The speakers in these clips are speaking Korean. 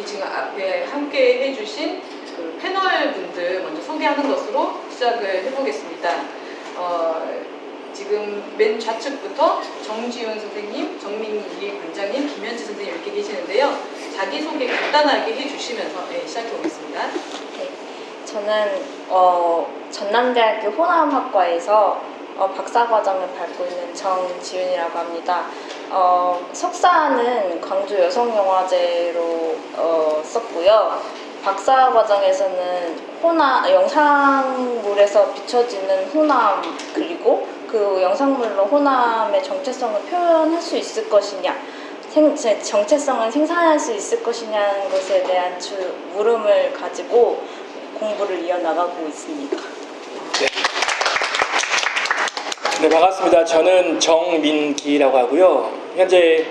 지금 앞에 함께 해주신 그 패널 분들 먼저 소개하는 것으로 시작을 해보겠습니다. 지금 맨 좌측부터 정지훈 선생님, 정민기 관장님, 김현지 선생님 이렇게 계시는데요. 자기소개 간단하게 해주시면서 시작해보겠습니다. 네, 저는 전남대학교 호남학과에서 박사과정을 밟고 있는 정지윤이라고 합니다. 석사는 광주 여성영화제로 썼고요. 박사 과정에서는 영상물에서 비춰지는 호남, 그리고 그 영상물로 호남의 정체성을 표현할 수 있을 것이냐, 정체성을 생산할 수 있을 것이냐는 것에 대한 물음을 가지고 공부를 이어나가고 있습니다. 네, 반갑습니다. 저는 정민기라고 하고요. 현재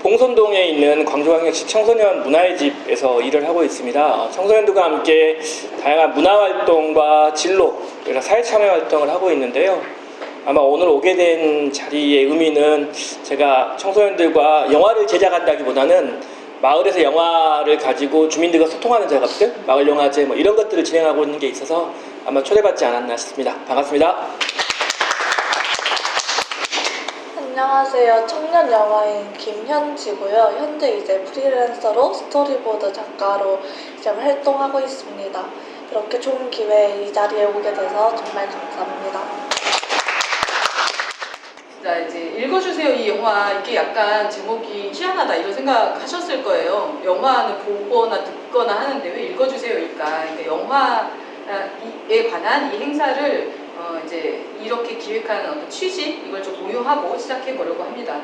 봉선동에 있는 광주광역시 청소년 문화의 집에서 일을 하고 있습니다. 청소년들과 함께 다양한 문화활동과 진로, 그래서 사회참여 활동을 하고 있는데요. 아마 오늘 오게 된 자리의 의미는 제가 청소년들과 영화를 제작한다기보다는 마을에서 영화를 가지고 주민들과 소통하는 작업들, 마을 영화제 뭐 이런 것들을 진행하고 있는 게 있어서 아마 초대받지 않았나 싶습니다. 반갑습니다. 안녕하세요. 청년 영화인 김현지고요. 현재 이제 프리랜서로 스토리보드 작가로 이제 활동하고 있습니다. 이렇게 좋은 기회에 이 자리에 오게 돼서 정말 감사합니다. 자, 이제 읽어주세요 이 영화. 이게 약간 제목이 희한하다 이런 생각하셨을 거예요. 영화는 보거나 듣거나 하는데 왜 읽어주세요일까? 그러니까 영화에 관한 이 행사를 이제 이렇게 기획하는 어떤 취지, 이걸 좀 공유하고 시작해 보려고 합니다.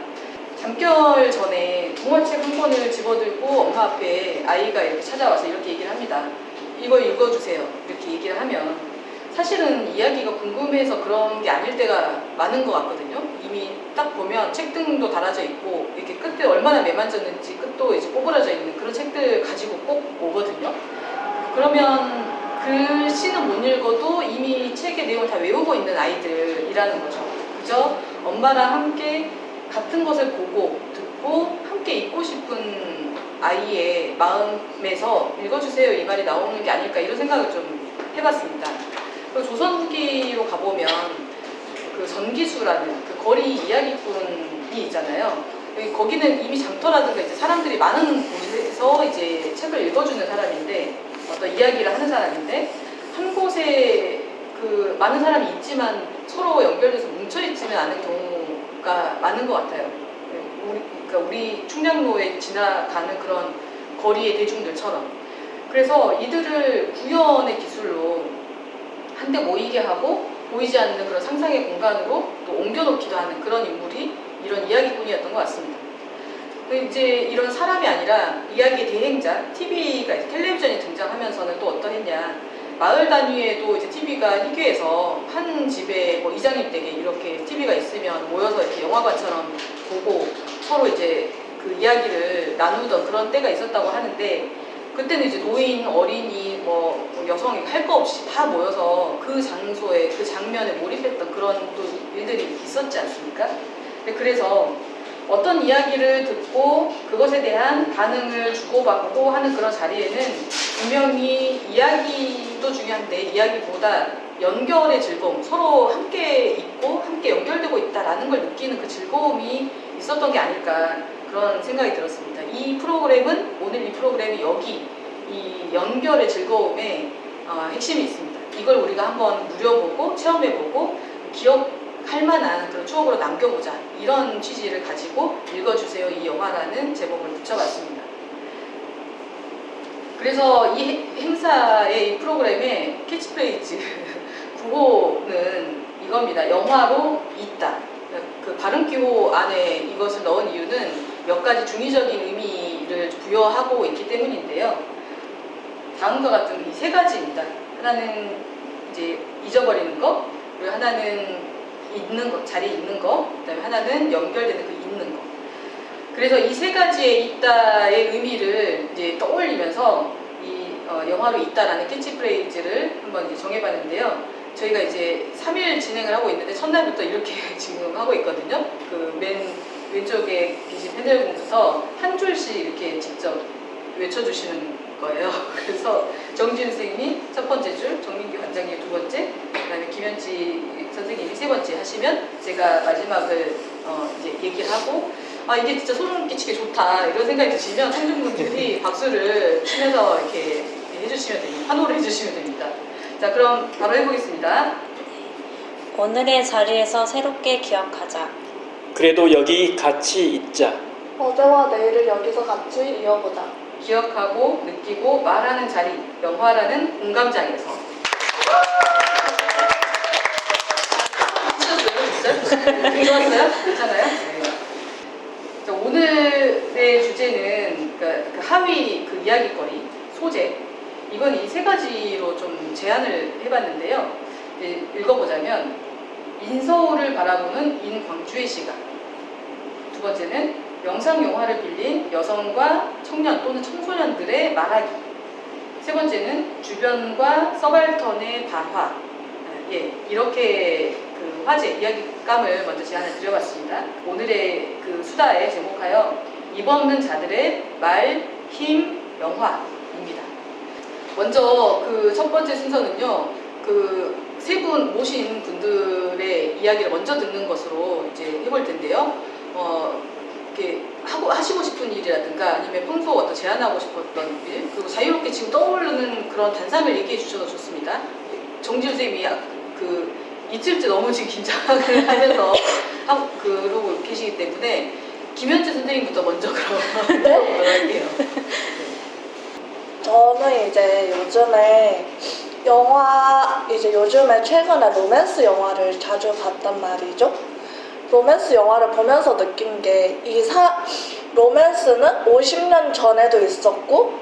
잠결 전에 동화책 한 권을 집어들고 엄마 앞에 아이가 이렇게 찾아와서 이렇게 얘기를 합니다. 이거 읽어주세요. 이렇게 얘기를 하면 사실은 이야기가 궁금해서 그런 게 아닐 때가 많은 것 같거든요. 이미 딱 보면 책등도 달아져 있고 이렇게 끝에 얼마나 매만졌는지 끝도 이제 꼬부라져 있는 그런 책들 가지고 꼭 오거든요. 그러면 글씨는 못 읽어도 이미 책의 내용을 다 외우고 있는 아이들이라는 거죠. 그죠? 엄마랑 함께 같은 것을 보고 듣고 함께 읽고 싶은 아이의 마음에서 읽어주세요 이 말이 나오는 게 아닐까 이런 생각을 좀 해봤습니다. 그리고 조선 후기로 가보면 그 전기수라는 그 거리 이야기꾼이 있잖아요. 거기는 이미 장터라든가 이제 사람들이 많은 곳에서 이제 책을 읽어주는 사람인데 어떤 이야기를 하는 사람인데 한 곳에 그 많은 사람이 있지만 서로 연결돼서 뭉쳐있지는 않은 경우가 많은 것 같아요. 그러니까 우리 충량로에 지나가는 그런 거리의 대중들처럼. 그래서 이들을 구현의 기술로 한데 모이게 하고 보이지 않는 그런 상상의 공간으로 또 옮겨놓기도 하는 그런 인물이 이런 이야기꾼이었던 것 같습니다. 이제 이런 사람이 아니라 이야기의 대행자, TV가 텔레비전이 등장하면서는 또 어떠했냐. 마을 단위에도 이제 TV가 희귀해서 한 집에 뭐 이장님 댁에 이렇게 TV가 있으면 모여서 이렇게 영화관처럼 보고 서로 이제 그 이야기를 나누던 그런 때가 있었다고 하는데 그때는 이제 노인, 어린이, 뭐 여성이 할 거 없이 다 모여서 그 장소에, 그 장면에 몰입했던 그런 또 일들이 있었지 않습니까? 그래서 어떤 이야기를 듣고 그것에 대한 반응을 주고받고 하는 그런 자리에는 분명히 이야기도 중요한데 이야기보다 연결의 즐거움, 서로 함께 있고 함께 연결되고 있다라는 걸 느끼는 그 즐거움이 있었던 게 아닐까 그런 생각이 들었습니다. 이 프로그램은, 오늘 이 프로그램이 여기 이 연결의 즐거움에 핵심이 있습니다. 이걸 우리가 한번 누려보고 체험해보고 기억할 만한 그런 추억으로 남겨보자, 이런 취지를 가지고 읽어주세요 이 영화라는 제목을 붙여봤습니다. 그래서 이 행사의 이 프로그램의 캐치프레이즈 구호는 이겁니다. 영화로 있다. 그 발음기호 안에 이것을 넣은 이유는 몇 가지 중의적인 의미를 부여하고 있기 때문인데요. 다음과 같은 이 세 가지입니다. 하나는 이제 잊어버리는 거, 그리고 하나는 있는 거, 자리에 있는 거, 그다음에 하나는 연결되는 그 있는 거. 그래서 이 세 가지에 있다의 의미를 이제 떠올리면서 이 영화로 있다라는 캐치프레이즈를 한번 이제 정해봤는데요. 저희가 이제 3일 진행을 하고 있는데 첫날부터 이렇게 지금 하고 있거든요. 그 맨 왼쪽에 계신 패널분부터 한 줄씩 이렇게 직접 외쳐주시는 거예요. 그래서 정지윤 선생님이 첫 번째 줄, 정민기 관장님이 두 번째, 그다음에 김현지 선생님이 세 번째 하시면 제가 마지막을 이제 얘기를 하고 이게 진짜 소름 끼치게 좋다 이런 생각이 드시면 청중분들이 박수를 치면서 이렇게 해주시면 됩니다. 환호를 해주시면 됩니다. 자, 그럼 바로 해보겠습니다. 오늘의 자리에서 새롭게 기억하자. 그래도 여기 같이 있자. 어제와 내일을 여기서 같이 이어보자. 기억하고 느끼고 말하는 자리, 영화라는 공감장에서. 하셨어요? 좋았어요? 괜찮아요? 네. 자, 오늘의 주제는 그 하위 그 이야기거리, 소재. 이건 이 세 가지로 좀 제안을 해봤는데요. 이제 읽어보자면 인서울을 바라보는 인광주의 시각. 두 번째는 영상 영화를 빌린 여성과 청년 또는 청소년들의 말하기. 세 번째는 주변과 서발턴의 반화. 이렇게 그 화제, 이야기감을 먼저 제안을 드려봤습니다. 오늘의 그 수다에 제목하여 입 없는 자들의 말, 힘, 영화입니다. 먼저 그 첫 번째 순서는요, 그 세 분 모신 분들의 이야기를 먼저 듣는 것으로 이제 해볼 텐데요. 이렇게 하시고 싶은 일이라든가 아니면 평소 어떤 제안하고 싶었던 일, 그리고 자유롭게 지금 떠오르는 그런 단상을 얘기해 주셔도 좋습니다. 정지윤 선생님이 그 이틀째 너무 지금 긴장을 하면서 그러고 계시기 때문에 김현지 선생님부터 먼저 그럼 들어보도록 할게요. 저는 이제 요즘에 최근에 로맨스 영화를 자주 봤단 말이죠. 로맨스 영화를 보면서 느낀 게 로맨스는 50년 전에도 있었고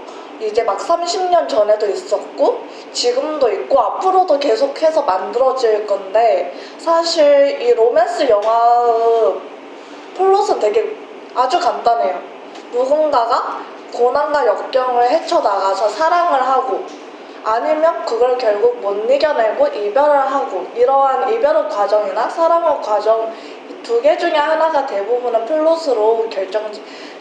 이제 막 30년 전에도 있었고 지금도 있고 앞으로도 계속해서 만들어질 건데, 사실 이 로맨스 영화의 플롯은 되게 아주 간단해요. 누군가가 고난과 역경을 헤쳐나가서 사랑을 하고 아니면 그걸 결국 못 이겨내고 이별을 하고, 이러한 이별의 과정이나 사랑의 과정 두 개 중에 하나가 대부분은 플롯으로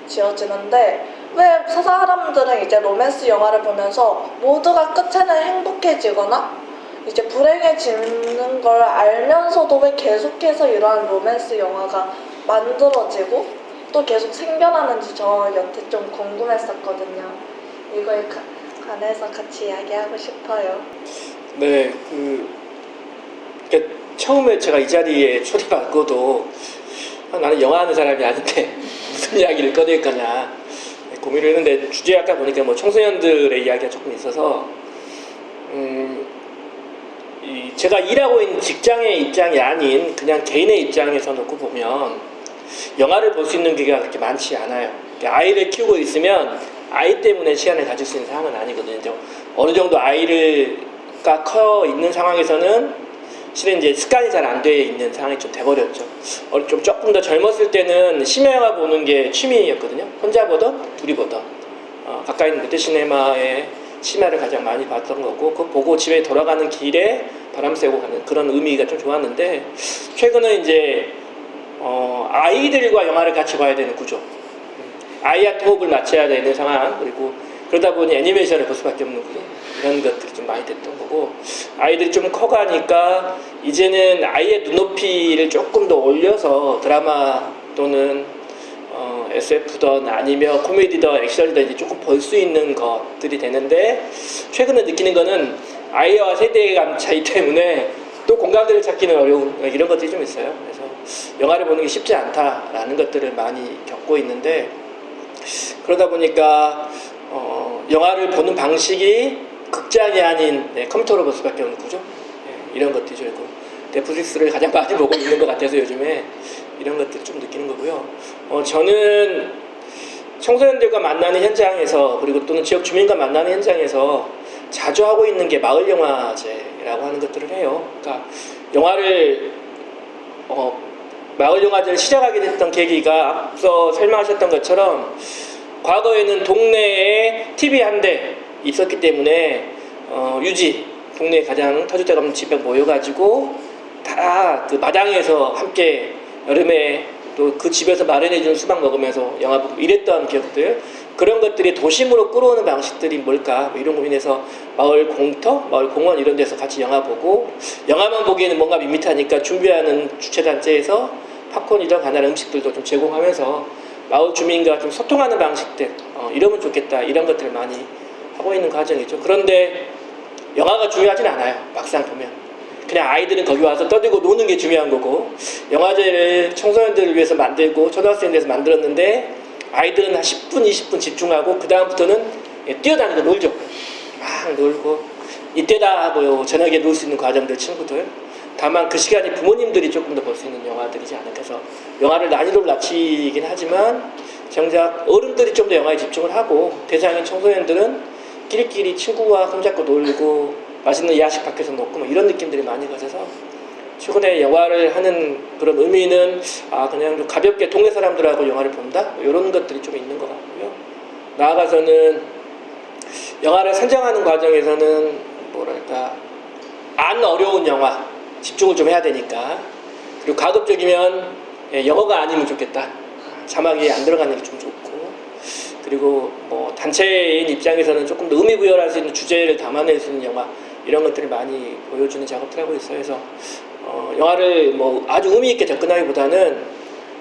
결정지어지는데, 왜 사람들은 이제 로맨스 영화를 보면서 모두가 끝에는 행복해지거나 이제 불행해지는 걸 알면서도 왜 계속해서 이러한 로맨스 영화가 만들어지고 또 계속 생겨나는지 저 여태 좀 궁금했었거든요. 이거에 관해서 같이 이야기하고 싶어요. 네, 그러니까 처음에 제가 이 자리에 초대받고도 나는 영화하는 사람이 아닌데 무슨 이야기를 꺼낼 거냐 고민을 했는데, 주제 아까 보니까 뭐 청소년들의 이야기가 조금 있어서 제가 일하고 있는 직장의 입장이 아닌 그냥 개인의 입장에서 놓고 보면 영화를 볼 수 있는 기회가 그렇게 많지 않아요. 그러니까 아이를 키우고 있으면 아이 때문에 시간을 가질 수 있는 상황은 아니거든요. 어느 정도 아이가 커 있는 상황에서는 실은 이제 습관이 잘 안 돼 있는 상황이 좀 돼버렸죠. 좀 조금 더 젊었을 때는 심야 영화 보는 게 취미였거든요. 혼자 보던 둘이 보던 가까이 있는 롯데시네마에 심야를 가장 많이 봤던 거고, 그거 보고 집에 돌아가는 길에 바람 쐬고 가는 그런 의미가 좀 좋았는데, 최근은 이제 아이들과 영화를 같이 봐야 되는 구조, 아이한테 호흡을 맞춰야 되는 상황, 그리고 그러다 보니 애니메이션을 볼 수밖에 없는 구조, 이런 것들이 좀 많이 됐던 거고, 아이들이 좀 커가니까 이제는 아이의 눈높이를 조금 더 올려서 드라마 또는 SF든 아니면 코미디든 액션이든 이제 조금 볼 수 있는 것들이 되는데, 최근에 느끼는 거는 아이와 세대감 차이 때문에 또 공감대를 찾기는 어려운 이런 것들이 좀 있어요. 그래서 영화를 보는 게 쉽지 않다라는 것들을 많이 겪고 있는데, 그러다 보니까 영화를 보는 방식이 극장이 아닌 컴퓨터로 볼 수밖에 없는 구조, 이런 것들이 좀 있고, 넷플릭스를 가장 많이 보고 있는 것 같아서 요즘에 이런 것들을 좀 느끼는 거고요. 저는 청소년들과 만나는 현장에서, 그리고 또는 지역 주민과 만나는 현장에서 자주 하고 있는 게 마을 영화제라고 하는 것들을 해요. 그러니까 영화를 마을 영화제를 시작하게 됐던 계기가 앞서 설명하셨던 것처럼 과거에는 동네에 TV 한 대 있었기 때문에 동네에 가장 터줏대감 집에 모여가지고 다 그 마당에서 함께 여름에 또 그 집에서 마련해주는 수박 먹으면서 영화 보고 이랬던 기억들, 그런 것들이 도심으로 끌어오는 방식들이 뭘까, 뭐 이런 고민해서 마을 공터, 마을 공원 이런 데서 같이 영화 보고, 영화만 보기에는 뭔가 밋밋하니까 준비하는 주최단체에서 팝콘이랑 간단한 음식들도 좀 제공하면서 마을 주민과 좀 소통하는 방식들, 이러면 좋겠다, 이런 것들을 많이 하고 있는 과정이죠. 그런데 영화가 중요하진 않아요. 막상 보면 그냥 아이들은 거기 와서 떠들고 노는 게 중요한 거고, 영화제를 청소년들을 위해서 만들고 초등학생들 위해서 만들었는데 아이들은 한 10분 20분 집중하고 그 다음부터는 뛰어다니고 놀죠. 막 놀고 이때다 하고 저녁에 놀 수 있는 과정들, 친구들. 다만 그 시간이 부모님들이 조금 더 볼 수 있는 영화들이지 않을까 해서 영화를 난이도를 낮추긴 하지만 정작 어른들이 좀 더 영화에 집중을 하고 대상인 청소년들은 끼리끼리 친구와 손잡고 놀고 맛있는 야식 밖에서 먹고 뭐 이런 느낌들이 많이 가져서 최근에 영화를 하는 그런 의미는 그냥 좀 가볍게 동네 사람들하고 영화를 본다? 뭐 이런 것들이 좀 있는 것 같고요. 나아가서는 영화를 선정하는 과정에서는 뭐랄까 안 어려운 영화 집중을 좀 해야 되니까, 그리고 가급적이면 영어가 아니면 좋겠다. 자막이 안 들어가는 게 좀 좋고, 그리고 뭐 단체인 입장에서는 조금 더 의미 부여할 수 있는 주제를 담아낼 수 있는 영화 이런 것들을 많이 보여주는 작업들 하고 있어요. 그래서 영화를 뭐 아주 의미 있게 접근하기보다는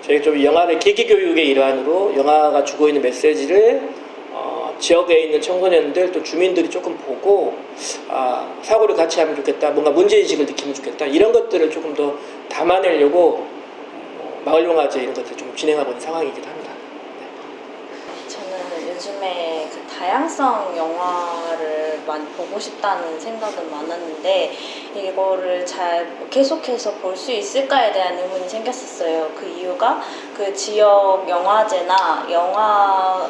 저희 좀 영화를 계기 교육의 일환으로 영화가 주고 있는 메시지를 지역에 있는 청소년들 또 주민들이 조금 보고 사고를 같이 하면 좋겠다, 뭔가 문제인식을 느끼면 좋겠다, 이런 것들을 조금 더 담아내려고 마을영화제 이런 것들 좀 진행하고 있는 상황이기도 합니다. 저는 요즘에 그 다양성 영화를 많이 보고 싶다는 생각은 많았는데 이거를 잘 계속해서 볼 수 있을까에 대한 의문이 생겼었어요. 그 이유가 그 지역 영화제나 영화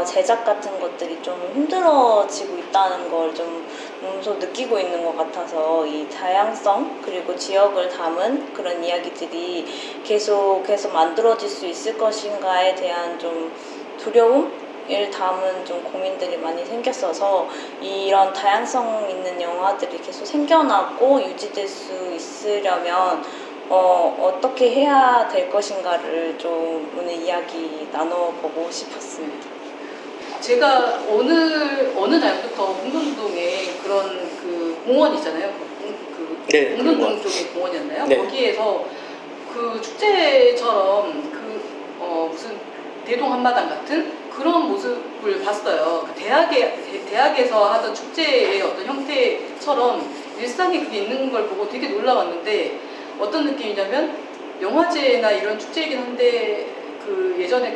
제작 같은 것들이 좀 힘들어지고 있다는 걸 좀 몸소 느끼고 있는 것 같아서 이 다양성 그리고 지역을 담은 그런 이야기들이 계속해서 만들어질 수 있을 것인가에 대한 좀 두려움을 담은 좀 고민들이 많이 생겼어서 이런 다양성 있는 영화들이 계속 생겨나고 유지될 수 있으려면 어떻게 해야 될 것인가를 좀 오늘 이야기 나눠보고 싶었습니다. 제가 어느 날부터 공동동에 그런 그 공원 있잖아요. 네, 공동동 쪽에 공원이었나요? 네. 거기에서 그 축제처럼 무슨 대동 한마당 같은 그런 모습을 봤어요. 그 대학에서 하던 축제의 어떤 형태처럼 일상에 그게 있는 걸 보고 되게 놀라웠는데, 어떤 느낌이냐면 영화제나 이런 축제이긴 한데 그 예전에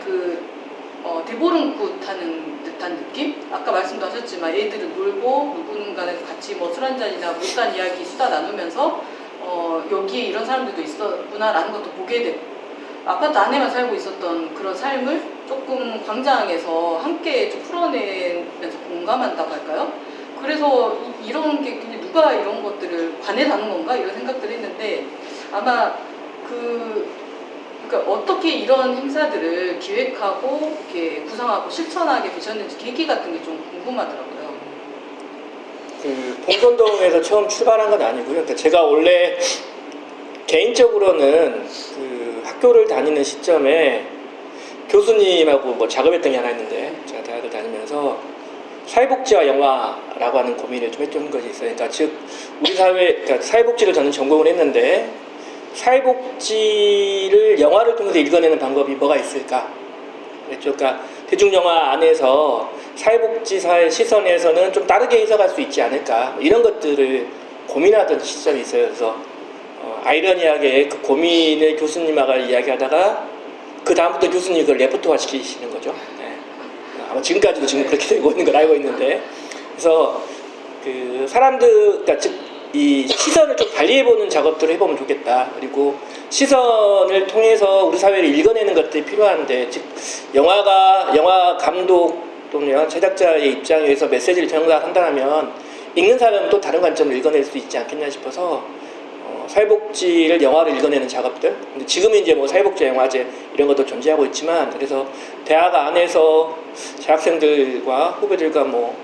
대보름굿 하는 듯한 느낌? 아까 말씀도 하셨지만 애들은 놀고 누군가는 같이 뭐 술 한잔이나 못한 이야기 수다 나누면서 여기에 이런 사람들도 있었구나라는 것도 보게 되고, 아파트 안에만 살고 있었던 그런 삶을 조금 광장에서 함께 좀 풀어내면서 공감한다고 할까요? 그래서 이런 게 누가 이런 것들을 관해하는 건가 이런 생각들을 했는데, 아마 그러니까 어떻게 이런 행사들을 기획하고 이렇게 구상하고 실천하게 되셨는지 계기 같은 게 좀 궁금하더라고요. 그 봉선동에서 처음 출발한 건 아니고요. 그러니까 제가 원래 개인적으로는 그 학교를 다니는 시점에 교수님하고 뭐 작업했던 게 하나 있는데, 제가 대학을 다니면서 사회복지와 영화라고 하는 고민을 좀 했던 것이 있어요. 그러니까 즉 우리 그러니까 사회복지를 저는 전공을 했는데 사회복지를 영화를 통해서 읽어내는 방법이 뭐가 있을까? 그랬죠. 그러니까 대중영화 안에서 사회복지사의 시선에서는 좀 다르게 해석할 수 있지 않을까, 이런 것들을 고민하던 시점이 있어요. 그래서 아이러니하게 그 고민을 교수님하고 이야기하다가 그 다음부터 교수님이 그걸 레포트화 시키시는 거죠. 네. 아마 지금까지도 지금 그렇게 되고 있는 걸 알고 있는데, 그래서 그 사람들, 그러니까 즉 이 시선을 좀 달리해보는 작업들을 해보면 좋겠다. 그리고 시선을 통해서 우리 사회를 읽어내는 것들이 필요한데, 즉 영화 감독 또는 영화 제작자의 입장에서 메시지를 전달한다면 읽는 사람은 또 다른 관점을 읽어낼 수 있지 않겠냐 싶어서 사회복지를 영화로 읽어내는 작업들. 근데 지금은 이제 뭐 사회복지 영화제 이런 것도 존재하고 있지만, 그래서 대학 안에서 재학생들과 후배들과 뭐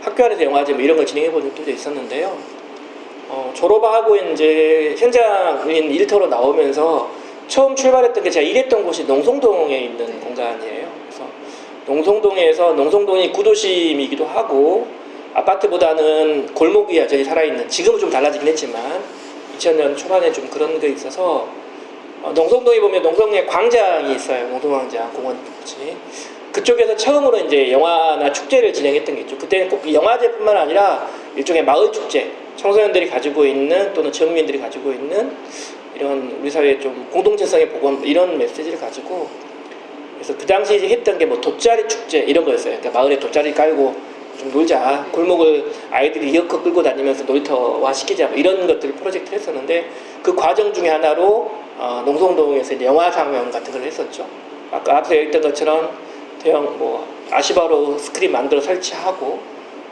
학교 안에서 영화제 뭐 이런 걸 진행해 본 적도 있었는데요. 졸업하고 이제 현장인 일터로 나오면서 처음 출발했던 게 제가 일했던 곳이 농성동에 있는 공간이에요. 그래서 농성동이 구도심이기도 하고 아파트보다는 골목 위에 저희 살아있는, 지금은 좀 달라지긴 했지만 2000년 초반에 좀 그런 게 있어서 농성동에 보면 농성동에 광장이 있어요. 농성광장 공원 같이. 그쪽에서 처음으로 이제 영화나 축제를 진행했던 게 있죠. 그때는 꼭 영화제뿐만 아니라 일종의 마을 축제, 청소년들이 가지고 있는 또는 지역민들이 가지고 있는 이런 우리 사회의 좀 공동체성의 복원 이런 메시지를 가지고, 그래서 그 당시에 했던 게 뭐 돗자리 축제 이런 거였어요. 그러니까 마을에 돗자리 깔고 좀 놀자, 골목을 아이들이 이어커 끌고 다니면서 놀이터화 시키자, 뭐 이런 것들을 프로젝트를 했었는데, 그 과정 중에 하나로 농성동에서 이제 영화 상영 같은 걸 했었죠. 아까 앞서 얘기했던 것처럼 대형 뭐 아시바로 스크린 만들어 설치하고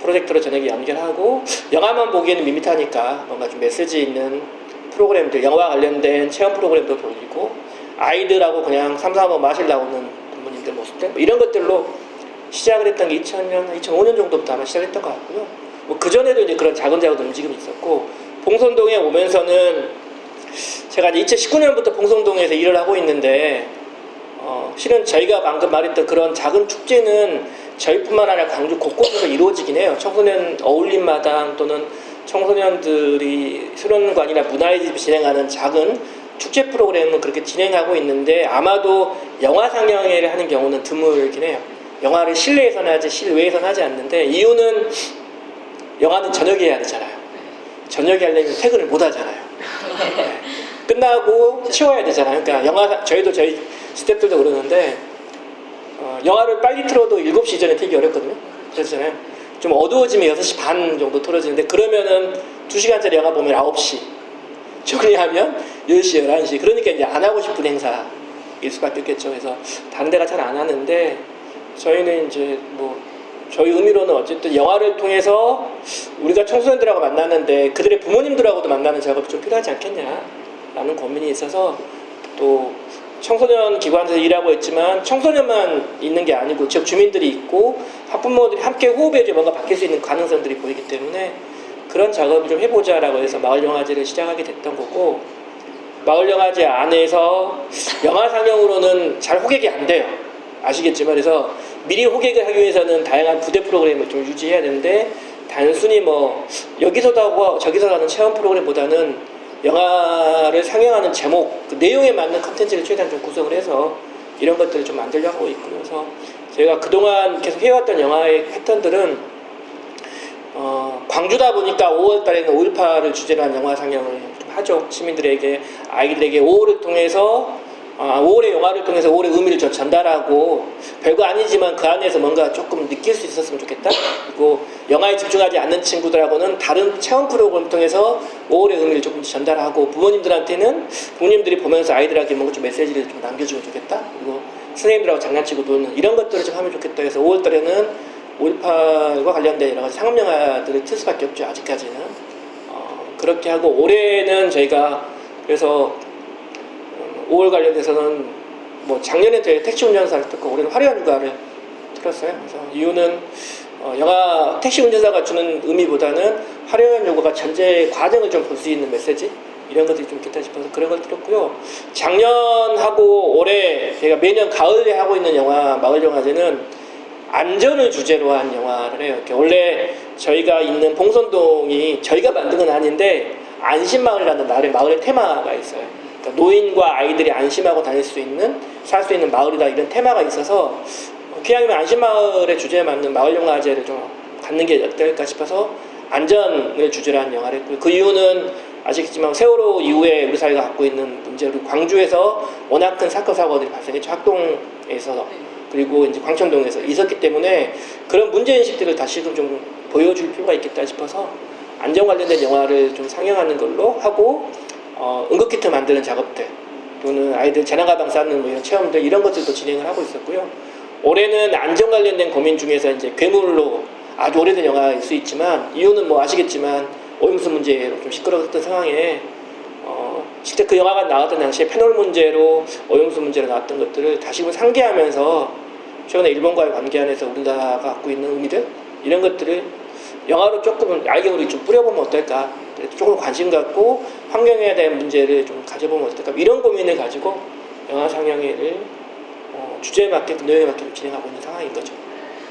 프로젝터로 저녁에 연결하고, 영화만 보기에는 밋밋하니까 뭔가 좀 메시지 있는 프로그램들, 영화 관련된 체험 프로그램도 돌리고, 아이들하고 그냥 삼삼오오 마실 나오는 부모님들 모습들 뭐 이런 것들로 시작을 했던 게 2000년, 2005년 정도부터 아마 시작했던 것 같고요. 뭐 그전에도 이제 그런 작은 움직임이 있었고, 봉선동에 오면서는 제가 이제 2019년부터 봉선동에서 일을 하고 있는데, 실은 저희가 방금 말했던 그런 작은 축제는 저희뿐만 아니라 광주 곳곳에서 이루어지긴 해요. 청소년 어울림마당 또는 청소년들이 수련관이나 문화의 집이 진행하는 작은 축제 프로그램은 그렇게 진행하고 있는데, 아마도 영화 상영회를 하는 경우는 드물긴 해요. 영화를 실내에서는 하지 실외에서는 하지 않는데, 이유는 영화는 저녁에 해야 되잖아요. 저녁에 하려면 퇴근을 못 하잖아요. 네. 끝나고 치워야 되잖아요. 그러니까 저희 스태프들도 그러는데, 영화를 빨리 틀어도 7시 전에 틀기 어렵거든요. 그렇잖아요. 좀 어두워지면 6시 반 정도 틀어지는데, 그러면은 2시간짜리 영화 보면 9시, 정리하면 10시, 11시. 그러니까 이제 안 하고 싶은 행사일 수밖에 없겠죠. 그래서 다른 데가 잘 안 하는데, 저희는 이제 뭐 저희 의미로는 어쨌든 영화를 통해서 우리가 청소년들하고 만나는데 그들의 부모님들하고도 만나는 작업이 좀 필요하지 않겠냐라는 고민이 있어서, 또 청소년 기관에서 일하고 있지만 청소년만 있는 게 아니고 지역 주민들이 있고 학부모들이 함께 호흡해줘 뭔가 바뀔 수 있는 가능성들이 보이기 때문에 그런 작업을 좀 해보자라고 해서 마을영화제를 시작하게 됐던 거고, 마을영화제 안에서 영화 상영으로는 잘 호객이 안 돼요. 아시겠지만. 그래서 미리 호객을 하기 위해서는 다양한 부대 프로그램을 좀 유지해야 되는데, 단순히 뭐 여기서도 하고 저기서 하는 체험 프로그램보다는 영화를 상영하는 제목, 그 내용에 맞는 컨텐츠를 최대한 좀 구성을 해서 이런 것들을 좀 만들려고 하고 있고요. 그래서 제가 그동안 계속 해왔던 영화의 패턴들은 광주다 보니까 5월 달에는 5.18을 주제로 한 영화 상영을 좀 하죠. 시민들에게, 아이들에게 5월을 통해서 5월의 영화를 통해서 5월의 의미를 좀 전달하고, 별거 아니지만 그 안에서 뭔가 조금 느낄 수 있었으면 좋겠다. 그리고 영화에 집중하지 않는 친구들하고는 다른 체험 프로그램을 통해서 5월의 의미를 조금 전달하고, 부모님들한테는 부모님들이 보면서 아이들에게 뭔가 좀 메시지를 좀 남겨주면 좋겠다. 그리고 선생님들하고 장난치고 노는 이런 것들을 좀 하면 좋겠다 해서 5월 달에는 5.18과 관련된 여러 가지 상업영화들을 틀 수밖에 없죠. 아직까지는. 그렇게 하고, 올해는 저희가 그래서 5월 관련돼서는 뭐 작년에 택시 운전사를 듣고 올해는 화려한 휴가를 틀었어요. 그래서 이유는 영화 택시 운전사가 주는 의미보다는 화려한 휴가가 전체 과정을 좀 볼 수 있는 메시지 이런 것들이 좀 있겠다 싶어서 그런 걸 틀었고요. 작년하고 올해 제가 매년 가을에 하고 있는 영화 마을영화제는 안전을 주제로 한 영화를 해요. 원래 저희가 있는 봉선동이 저희가 만든 건 아닌데 안심마을이라는 마을의 테마가 있어요. 그러니까 노인과 아이들이 안심하고 다닐 수 있는, 살 수 있는 마을이다, 이런 테마가 있어서 기왕이면 안심마을의 주제에 맞는 마을영화제를 좀 갖는 게 어떨까 싶어서 안전을 주제로 한 영화를 했고요. 그 이유는 아시겠지만 세월호 이후에 우리 사회가 갖고 있는 문제로 광주에서 워낙 큰 사건 사고들이 발생했죠. 학동에서 그리고 이제 광천동에서 있었기 때문에 그런 문제인식들을 다시금 좀 보여줄 필요가 있겠다 싶어서 안전 관련된 영화를 좀 상영하는 걸로 하고, 응급키트 만드는 작업들 또는 아이들 재난가방 쌓는 뭐 이런 체험들 이런 것들도 진행을 하고 있었고요. 올해는 안전 관련된 고민 중에서 이제 괴물로 아주 오래된 영화일 수 있지만, 이유는 뭐 아시겠지만 오염수 문제로 좀 시끄러웠던 상황에 실제 그 영화가 나왔던 당시에 페놀 문제로 오염수 문제로 나왔던 것들을 다시금 상기하면서 최근에 일본과의 관계 안에서 우리나라가 갖고 있는 의미들 이런 것들을 영화로 조금 알게 우리 좀 뿌려보면 어떨까 조금 관심 갖고 환경에 대한 문제를 좀 가져보면 어떨까 이런 고민을 가지고 영화 상영회를 주제에 맞게 내용에 맞게 진행하고 있는 상황인 거죠.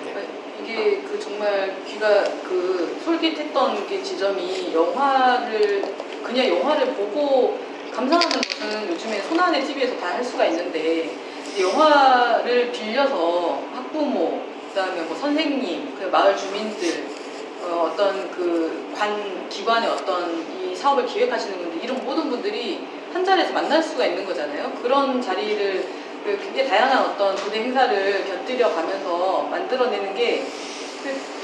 네. 이게 그 정말 귀가 그 솔깃했던 게 지점이 그냥 영화를 보고 감상하는 것은 요즘에 손안의 TV에서 다 할 수가 있는데 영화를 빌려서 학부모 그다음에 뭐 선생님 그 마을 주민들 어떤 그 기관의 어떤 이 사업을 기획하시는 분들 이런 모든 분들이 한 자리에서 만날 수가 있는 거잖아요. 그런 자리를 굉장히 다양한 어떤 부대 행사를 곁들여 가면서 만들어내는 게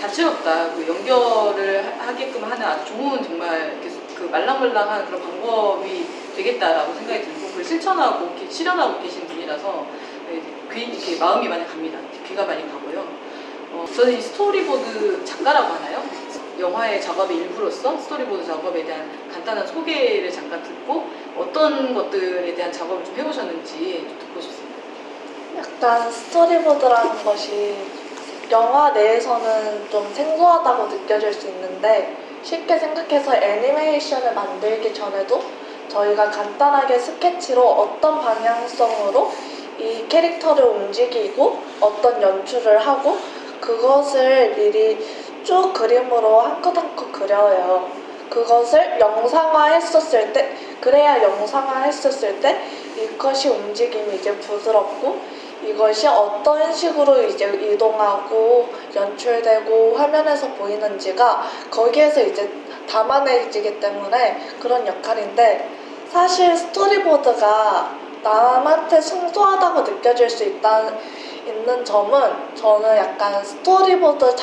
다채롭다. 그 연결을 하게끔 하는 아주 좋은 정말 그 말랑말랑한 그런 방법이 되겠다라고 생각이 들고 그걸 실천하고 실현하고 계신 분이라서 이렇게 마음이 많이 갑니다. 귀가 많이 가고요. 저는 이 스토리보드 작가라고 하나요? 영화의 작업의 일부로서 스토리보드 작업에 대한 간단한 소개를 잠깐 듣고 어떤 것들에 대한 작업을 좀 해보셨는지 좀 듣고 싶습니다. 약간 스토리보드라는 것이 영화 내에서는 좀 생소하다고 느껴질 수 있는데 쉽게 생각해서 애니메이션을 만들기 전에도 저희가 간단하게 스케치로 어떤 방향성으로 이 캐릭터를 움직이고 어떤 연출을 하고 그것을 미리 쭉 그림으로 한 컷 한 컷 그려요. 그것을 영상화했었을 때 그래야 영상화했었을 때 이것이 움직임이 이제 부드럽고 이것이 어떤 식으로 이제 이동하고 연출되고 화면에서 보이는지가 거기에서 이제 담아내지기 때문에 그런 역할인데 사실 스토리보드가 남한테 생소하다고 느껴질 수 있는 점은 저는 약간 스토리보드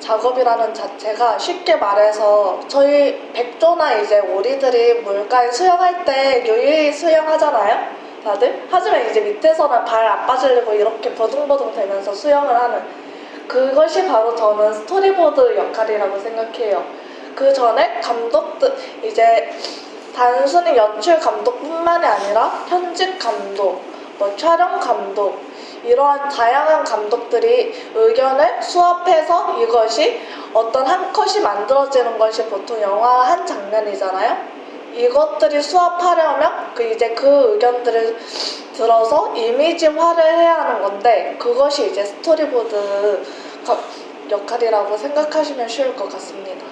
작업이라는 자체가 쉽게 말해서 저희 백조나 이제 오리들이 물가에 수영할 때 유유히 수영하잖아요. 다들? 하지만 이제 밑에서는 발 안 빠지려고 이렇게 버둥버둥 되면서 수영을 하는 그것이 바로 저는 스토리보드 역할이라고 생각해요. 그 전에 감독들 이제 단순히 연출 감독뿐만이 아니라 편집 감독, 뭐 촬영 감독 이러한 다양한 감독들이 의견을 수합해서 이것이 어떤 한 컷이 만들어지는 것이 보통 영화 한 장면이잖아요. 이것들이 수합하려면 이제 그 의견들을 들어서 이미지화를 해야 하는 건데 그것이 이제 스토리보드 역할이라고 생각하시면 쉬울 것 같습니다.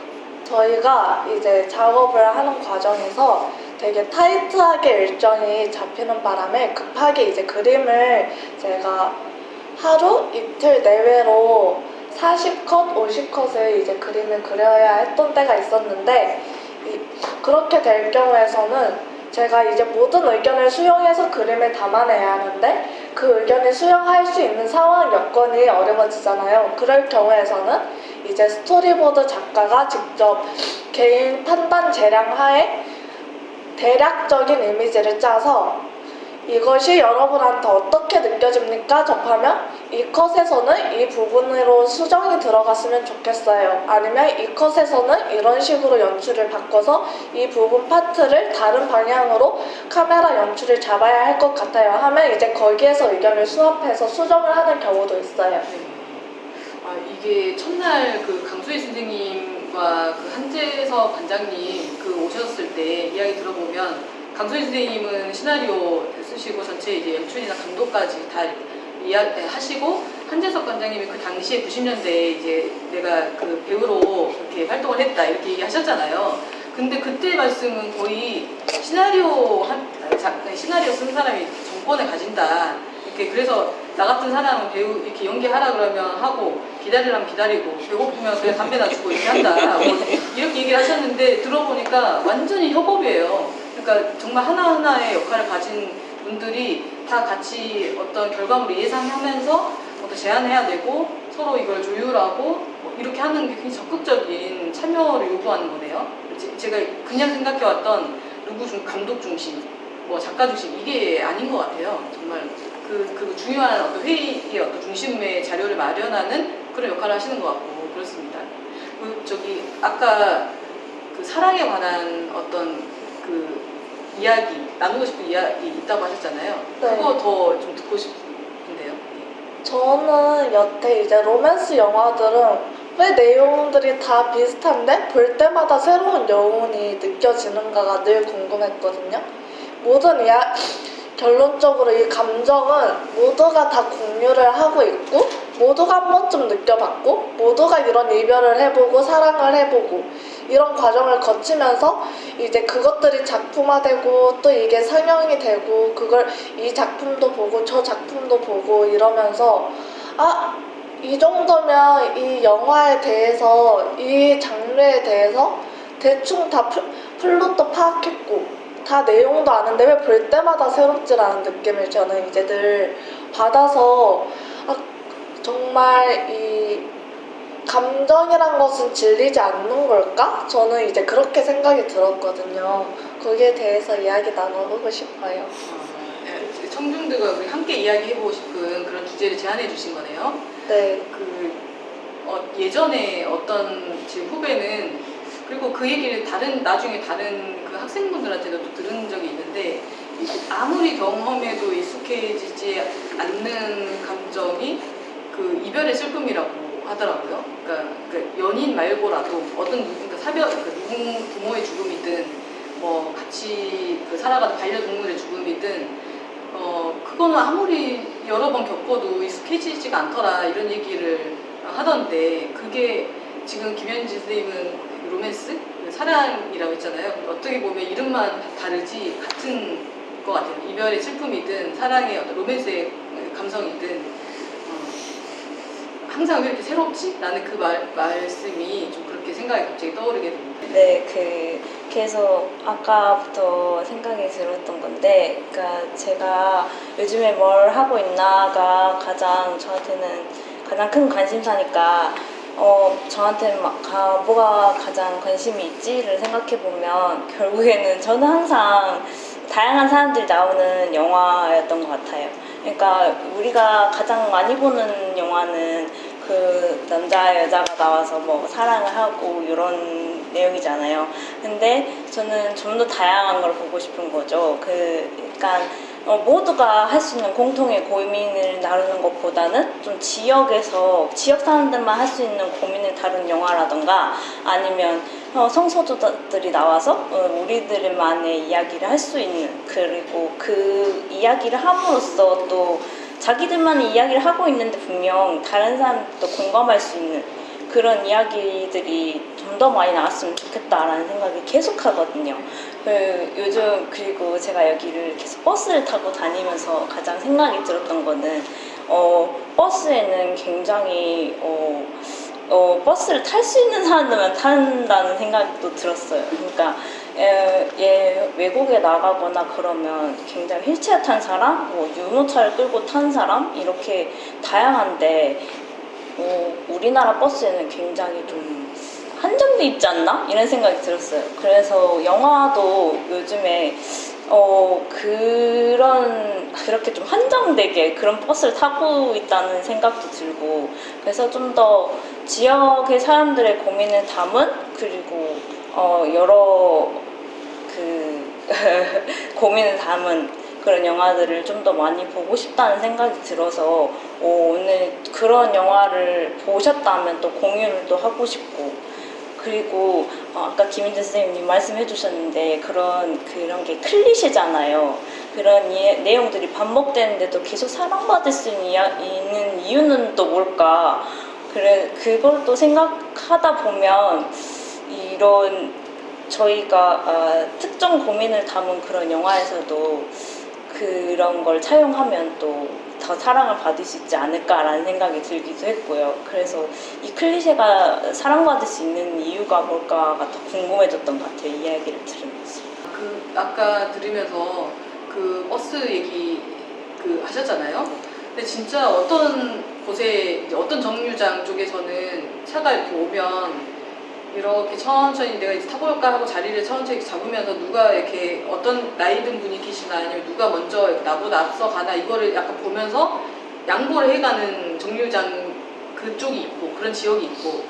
저희가 이제 작업을 하는 과정에서 되게 타이트하게 일정이 잡히는 바람에 급하게 이제 그림을 제가 하루 이틀 내외로 40컷, 50컷을 이제 그림을 그려야 했던 때가 있었는데 그렇게 될 경우에서는 제가 이제 모든 의견을 수용해서 그림을 담아내야 하는데 그 의견을 수용할 수 있는 상황 여건이 어려워지잖아요. 그럴 경우에서는 이제 스토리보드 작가가 직접 개인 판단 재량하에 대략적인 이미지를 짜서 이것이 여러분한테 어떻게 느껴집니까? 접하면 이 컷에서는 이 부분으로 수정이 들어갔으면 좋겠어요. 아니면 이 컷에서는 이런 식으로 연출을 바꿔서 이 부분 파트를 다른 방향으로 카메라 연출을 잡아야 할 것 같아요. 하면 이제 거기에서 의견을 수합해서 수정을 하는 경우도 있어요. 이게 첫날 그 강수희 선생님과 그 한재석 관장님 그 오셨을 때 이야기 들어보면 강소희 선생님은 시나리오 쓰시고 전체 이제 연출이나 감독까지 다 하시고 한재석 관장님이 그 당시에 90년대에 이제 내가 그 배우로 이렇게 활동을 했다 이렇게 얘기하셨잖아요. 근데 그때 말씀은 거의 시나리오 쓴 사람이 정권을 가진다. 이렇게 그래서 나 같은 사람은 배우 이렇게 연기하라 그러면 하고 기다리려면 기다리고 배고프면 그냥 담배나 주고 이렇게 한다. 뭐 이렇게 얘기를 하셨는데 들어보니까 완전히 협업이에요. 그러니까 정말 하나하나의 역할을 가진 분들이 다 같이 어떤 결과물을 예상하면서 어떤 제안해야 되고 서로 이걸 조율하고 뭐 이렇게 하는 게 굉장히 적극적인 참여를 요구하는 거네요. 제가 그냥 생각해왔던 감독 중심, 뭐 작가 중심 이게 아닌 것 같아요. 정말 그 중요한 어떤 회의의 어떤 중심의 자료를 마련하는 그런 역할을 하시는 것 같고 그렇습니다. 아까 그 사랑에 관한 어떤 그 이야기, 나누고 싶은 이야기 있다고 하셨잖아요. 네. 그거 더 좀 듣고 싶은데요. 저는 여태 이제 로맨스 영화들은 왜 내용들이 다 비슷한데 볼 때마다 새로운 여운이 느껴지는가가 늘 궁금했거든요. 모든 결론적으로 이 감정은 모두가 다 공유를 하고 있고 모두가 한 번쯤 느껴봤고 모두가 이런 이별을 해보고 사랑을 해보고 이런 과정을 거치면서 이제 그것들이 작품화되고 또 이게 상영이 되고 그걸 이 작품도 보고 저 작품도 보고 이러면서 이 정도면 이 영화에 대해서 이 장르에 대해서 대충 다 플롯도 파악했고 다 내용도 아는데 왜 볼 때마다 새롭지라는 느낌을 저는 이제 늘 받아서 정말 이 감정이란 것은 질리지 않는 걸까? 저는 이제 그렇게 생각이 들었거든요. 거기에 대해서 이야기 나눠보고 싶어요. 청중들과 우리 함께 이야기해보고 싶은 그런 주제를 제안해 주신 거네요. 네. 예전에 어떤 제 후배는 그리고 그 얘기를 나중에 다른 그 학생분들한테도 또 들은 적이 있는데 아무리 경험해도 익숙해지지 않는 감정이 그 이별의 슬픔이라고 하더라고요. 그러니까 연인 말고라도 그러니까 부모의 죽음이든 뭐 같이 살아가는 반려동물의 죽음이든 그거는 아무리 여러 번 겪어도 익숙해지지가 않더라 이런 얘기를 하던데 그게 지금 김현지 선생님은 로맨스? 사랑이라고 했잖아요. 어떻게 보면 이름만 다르지 같은 것 같아요. 이별의 슬픔이든 사랑의 어떤 로맨스의 감성이든 항상 왜 이렇게 새롭지? 라는 그 말씀이 좀 그렇게 생각이 갑자기 떠오르게 됩니다. 네, 계속 아까부터 생각이 들었던 건데, 그러니까 제가 요즘에 뭘 하고 있나가 저한테는 가장 큰 관심사니까, 저한테는 뭐가 가장 관심이 있지를 생각해보면, 결국에는 저는 항상 다양한 사람들이 나오는 영화였던 것 같아요. 그러니까 우리가 가장 많이 보는 영화는 그 남자 여자가 나와서 뭐 사랑을 하고 이런 내용이잖아요. 근데 저는 좀 더 다양한 걸 보고 싶은 거죠. 그러니까 모두가 할 수 있는 공통의 고민을 나누는 것보다는 좀 지역 사람들만 할 수 있는 고민을 다룬 영화라던가 아니면 성소수자들이 나와서 우리들만의 이야기를 할 수 있는, 그리고 그 이야기를 함으로써 또 자기들만의 이야기를 하고 있는데 분명 다른 사람도 공감할 수 있는 그런 이야기들이 좀 더 많이 나왔으면 좋겠다라는 생각이 계속 하거든요. 그리고 제가 여기를 계속 버스를 타고 다니면서 가장 생각이 들었던 거는 버스에는 굉장히 버스를 탈 수 있는 사람들만 탄다는 생각이 또 들었어요. 그러니까 외국에 나가거나 그러면 굉장히 휠체어 탄 사람, 유모차를 끌고 탄 사람 이렇게 다양한데 우리나라 버스에는 굉장히 좀 한정돼 있지 않나? 이런 생각이 들었어요. 그래서 영화도 요즘에 그렇게 좀 한정되게 그런 버스를 타고 있다는 생각도 들고, 그래서 좀 더 지역의 사람들의 고민을 담은, 그리고 여러 고민을 담은 그런 영화들을 좀 더 많이 보고 싶다는 생각이 들어서 오늘 그런 영화를 보셨다면 또 공유를 또 하고 싶고, 그리고 아까 김인재 선생님이 말씀해 주셨는데 그런 게 클리셰잖아요. 그런 내용들이 반복되는데도 계속 사랑받을 수 있는 이유는 또 뭘까? 그걸 또 생각하다 보면 이런 저희가 특정 고민을 담은 그런 영화에서도 그런 걸 차용하면 또 더 사랑을 받을 수 있지 않을까라는 생각이 들기도 했고요. 그래서 이 클리셰가 사랑받을 수 있는 이유가 뭘까가 더 궁금해졌던 것 같아요. 이 이야기를 들으면서. 아까 들으면서 그 버스 얘기 하셨잖아요. 근데 진짜 어떤 곳에 어떤 정류장 쪽에서는 차가 이렇게 오면 이렇게 천천히 내가 이제 타볼까 하고 자리를 천천히 잡으면서 누가 이렇게 어떤 나이 든 분이 계시나 아니면 누가 먼저 나보다 앞서 가나 이거를 약간 보면서 양보를 해가는 정류장 그쪽이 있고 그런 지역이 있고,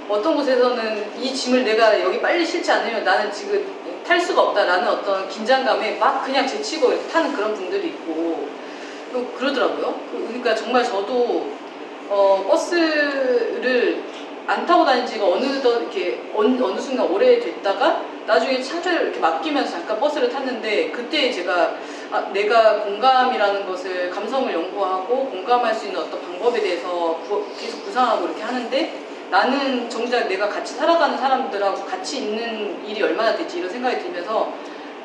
어떤 곳에서는 이 짐을 내가 여기 빨리 실지 않으면 나는 지금 탈 수가 없다라는 어떤 긴장감에 막 그냥 제치고 이렇게 타는 그런 분들이 있고 그러더라고요. 그러니까 정말 저도 버스를 안 타고 다닌 지가 어느덧 이렇게 어느 순간 오래됐다가 나중에 차를 이렇게 맡기면서 잠깐 버스를 탔는데 그때 제가 내가 공감이라는 것을 감성을 연구하고 공감할 수 있는 어떤 방법에 대해서 계속 구상하고 이렇게 하는데 나는 정작 내가 같이 살아가는 사람들하고 같이 있는 일이 얼마나 됐지 이런 생각이 들면서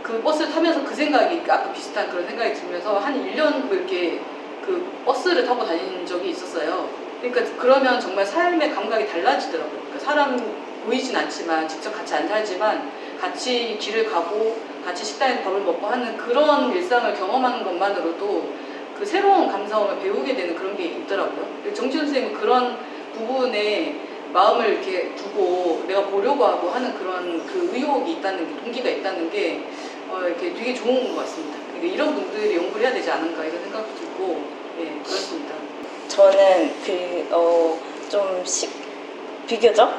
그 버스를 타면서 그 생각이 아까 비슷한 그런 생각이 들면서 한 1년 이렇게 그 버스를 타고 다닌 적이 있었어요. 그러니까 그러면 정말 삶의 감각이 달라지더라고요. 그러니까 사람 보이진 않지만 직접 같이 안 살지만 같이 길을 가고 같이 식당에서 밥을 먹고 하는 그런 일상을 경험하는 것만으로도 그 새로운 감성을 배우게 되는 그런 게 있더라고요. 정지훈 선생님은 그런 부분에 마음을 이렇게 두고 내가 보려고 하고 하는 그런 그 의욕이 있다는 게, 동기가 있다는 게 이렇게 되게 좋은 것 같습니다. 그러니까 이런 분들이 연구를 해야 되지 않을까 이런 생각도 들고, 예, 그렇습니다. 저는 비교적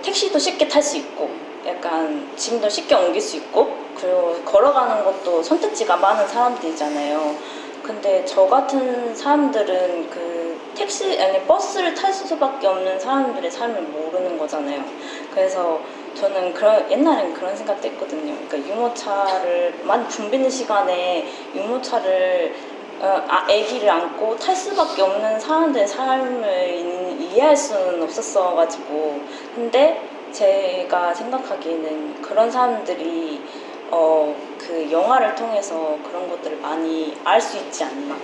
택시도 쉽게 탈 수 있고 약간 짐도 쉽게 옮길 수 있고 그리고 걸어가는 것도 선택지가 많은 사람들이잖아요. 근데 저 같은 사람들은 그 버스를 탈 수밖에 없는 사람들의 삶을 모르는 거잖아요. 그래서 저는 옛날엔 그런 생각도 했거든요. 그러니까 유모차를 많이 붐비는 시간에 유모차를 아기를 안고 탈 수밖에 없는 사람들의 삶을 이해할 수는 없었어가지고 근데 제가 생각하기에는 그런 사람들이 그 영화를 통해서 그런 것들을 많이 알 수 있지 않나.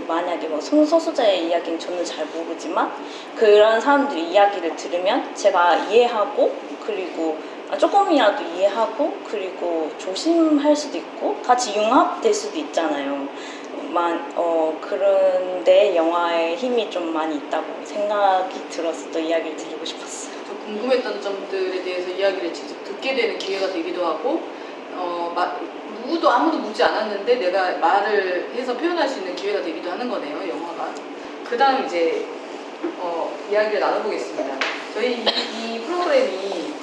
만약에 성소수자의 이야기는 저는 잘 모르지만 그런 사람들의 이야기를 들으면 제가 이해하고 그리고 조금이라도 이해하고 그리고 조심할 수도 있고 같이 융합될 수도 있잖아요. 그런데 영화의 힘이 좀 많이 있다고 생각이 들어서 또 이야기를 드리고 싶었어요. 저 궁금했던 점들에 대해서 이야기를 직접 듣게 되는 기회가 되기도 하고 아무도 묻지 않았는데 내가 말을 해서 표현할 수 있는 기회가 되기도 하는 거네요, 영화가. 그 다음 이제 이야기를 나눠보겠습니다. 저희 이 프로그램이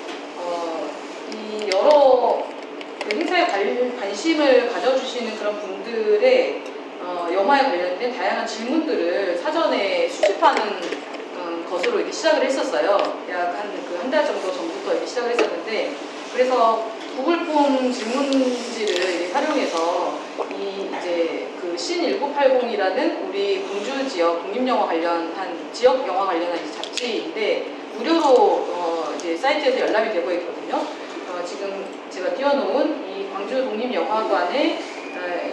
이 여러 그 행사에 관심을 가져주시는 그런 분들의 영화에 관련된 다양한 질문들을 사전에 수집하는 것으로 이렇게 시작을 했었어요. 약 한 달 정도 전부터 이렇게 시작을 했었는데 그래서 구글폼 질문지를 활용해서 이제 그 신1980이라는 우리 공주 지역 국립영화 관련한 지역 영화 관련한 잡지인데 무료로 이제 사이트에서 열람이 되고 있거든요. 지금 제가 띄워놓은 이 광주 독립영화관의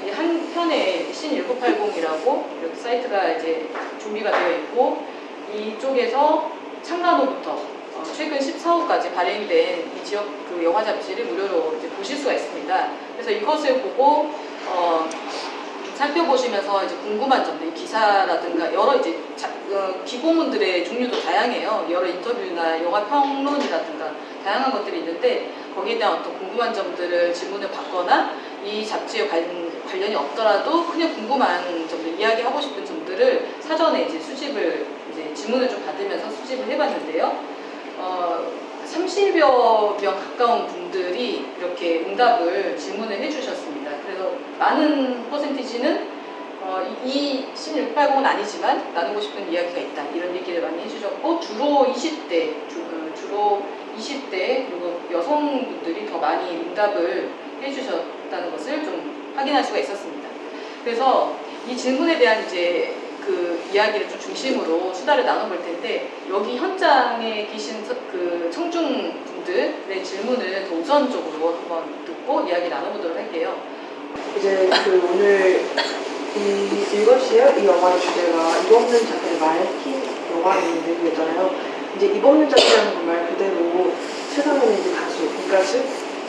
이 한 편에 신1980이라고 이렇게 사이트가 이제 준비가 되어 있고 이쪽에서 창간호부터 최근 14호까지 발행된 이 지역 그 영화 잡지를 무료로 이제 보실 수가 있습니다. 그래서 이것을 보고 살펴보시면서 이제 궁금한 점들, 기사라든가 여러 이제 기고문들의 종류도 다양해요. 여러 인터뷰나 영화 평론이라든가 다양한 것들이 있는데 거기에 대한 어떤 궁금한 점들을 질문을 받거나 이 잡지에 관련이 없더라도 그냥 궁금한 점들, 이야기하고 싶은 점들을 사전에 이제 질문을 좀 받으면서 수집을 해봤는데요. 30여 명 가까운 분들이 이렇게 질문을 해주셨습니다. 그래서 많은 퍼센티지는 이 신680은 아니지만 나누고 싶은 이야기가 있다 이런 얘기를 많이 해주셨고 주로 20대 그리고 여성분들이 더 많이 응답을 해주셨다는 것을 좀 확인할 수가 있었습니다. 그래서 이 질문에 대한 이제 그 이야기를 좀 중심으로 수다를 나눠볼 텐데 여기 현장에 계신 그 청중분들의 질문을 더 우선적으로 한번 듣고 이야기 나눠보도록 할게요. 이제 오늘 읽어주세요. 이 영화의 주제가 입 없는 자들을 밝힌 영화라는 내용이었잖아요. 이제 입 없는 자들이라는 말 그대로 세상에는 이제 다수, 그러니까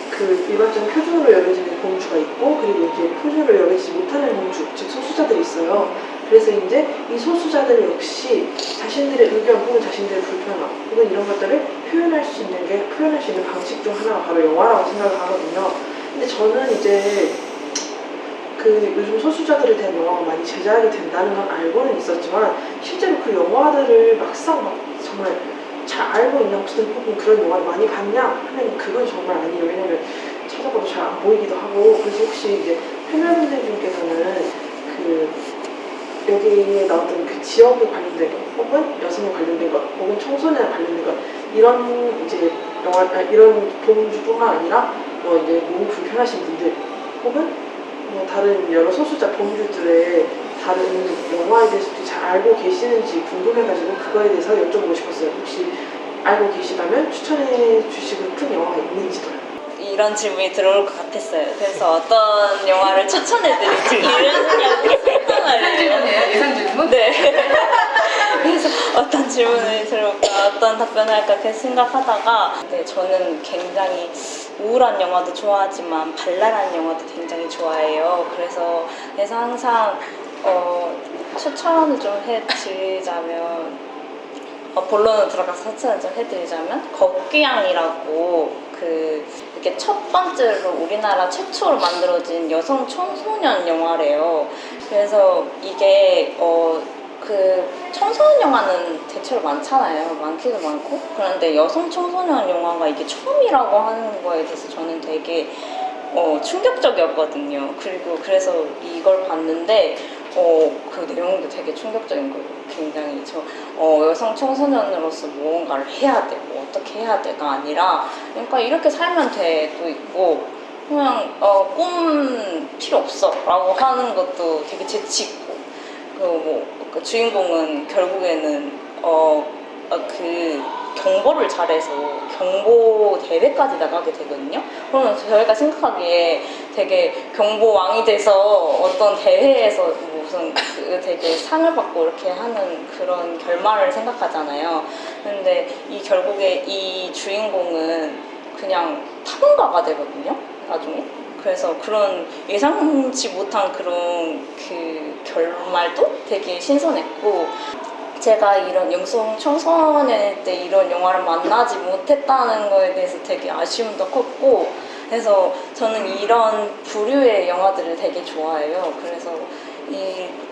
그 일반적인 표준으로 여겨지는 공주가 있고 그리고 이제 표준으로 여겨지지 못하는 공주, 즉 소수자들이 있어요. 그래서 이제 이 소수자들 역시 자신들의 의견 혹은 자신들의 불편함 혹은 이런 것들을 표현할 수 있는 방식 중 하나가 바로 영화라고 생각을 하거든요. 근데 저는 이제 요즘 소수자들에 대한 영화가 많이 제작이 된다는 건 알고는 있었지만 실제로 그 영화들을 막상 정말 잘 알고 있냐 혹은 그런 영화를 많이 봤냐 하면 그건 정말 아니에요. 왜냐면 찾아봐도 잘 안 보이기도 하고. 그래서 혹시 이제 패널분들 중께서는 여기에 나왔던 그 지역에 관련된 것, 혹은 여성에 관련된 것, 혹은 청소년에 관련된 것, 이런 이제 이런 범주뿐만 아니라 뭐 이제 몸이 불편하신 분들, 혹은 뭐 다른 여러 소수자 범주들의 다른 영화에 대해서 잘 알고 계시는지 궁금해가지고 그거에 대해서 여쭤보고 싶었어요. 혹시 알고 계시다면 추천해 주시고 큰 영화가 있는지도요. 이런 질문이 들어올 것 같았어요. 그래서 어떤 영화를 추천해드릴지 이런 생각을 예상 질문이에요? 예상 질문? 네. 그래서 어떤 질문을 들을까, 어떤 답변을 할까 계속 생각하다가 네, 저는 굉장히 우울한 영화도 좋아하지만 발랄한 영화도 굉장히 좋아해요. 그래서 항상 추천을 좀 해드리자면 본론으로 들어가서 추천을 좀 해드리자면 걷기양이라고 이렇게 첫 번째로 우리나라 최초로 만들어진 여성 청소년 영화래요. 그래서 이게 청소년 영화는 대체로 많잖아요. 많기도 많고. 그런데 여성 청소년 영화가 이게 처음이라고 하는 거에 대해서 저는 되게 충격적이었거든요. 그래서 이걸 봤는데 그 내용도 되게 충격적인 거예요. 굉장히 여성 청소년으로서 무언가를 해야 돼, 뭐 어떻게 해야 돼가 아니라, 그러니까 이렇게 살면 돼도 있고, 그냥 꿈 필요 없어라고 하는 것도 되게 재치 있고, 그 주인공은 결국에는 그 경보를 잘해서 경보 대회까지 나가게 되거든요. 그러면 저희가 생각하기에 되게 경보왕이 돼서 어떤 대회에서 무슨 되게 상을 받고 이렇게 하는 그런 결말을 생각하잖아요. 근데 결국에 이 주인공은 그냥 탐험가가 되거든요, 나중에. 그래서 그런 예상치 못한 그런 그 결말도 되게 신선했고, 제가 이런 여성 청소년 때 이런 영화를 만나지 못했다는 거에 대해서 되게 아쉬움도 컸고, 그래서 저는 이런 부류의 영화들을 되게 좋아해요. 그래서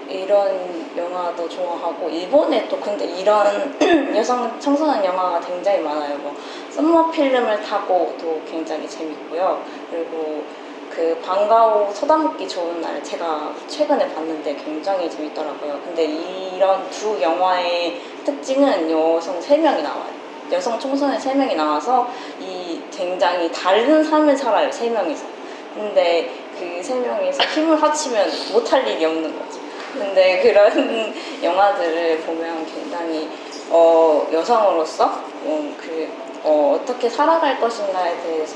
이런 영화도 좋아하고, 일본에 또 근데 이런 여성 청소년 영화가 굉장히 많아요. 뭐 썸머 필름을 타고도 굉장히 재밌고요. 그리고 그 방과후 소다먹기 좋은 날 제가 최근에 봤는데 굉장히 재밌더라고요. 근데 이런 두 영화의 특징은 여성 3명이 나와요. 여성 청소년 3명이 나와서 이 굉장히 다른 삶을 살아요, 3명이서. 근데 그 3명이서 힘을 합치면 못할 일이 없는 거죠. 근데 그런 영화들을 보면 굉장히 여성으로서 어떻게 살아갈 것인가에 대해서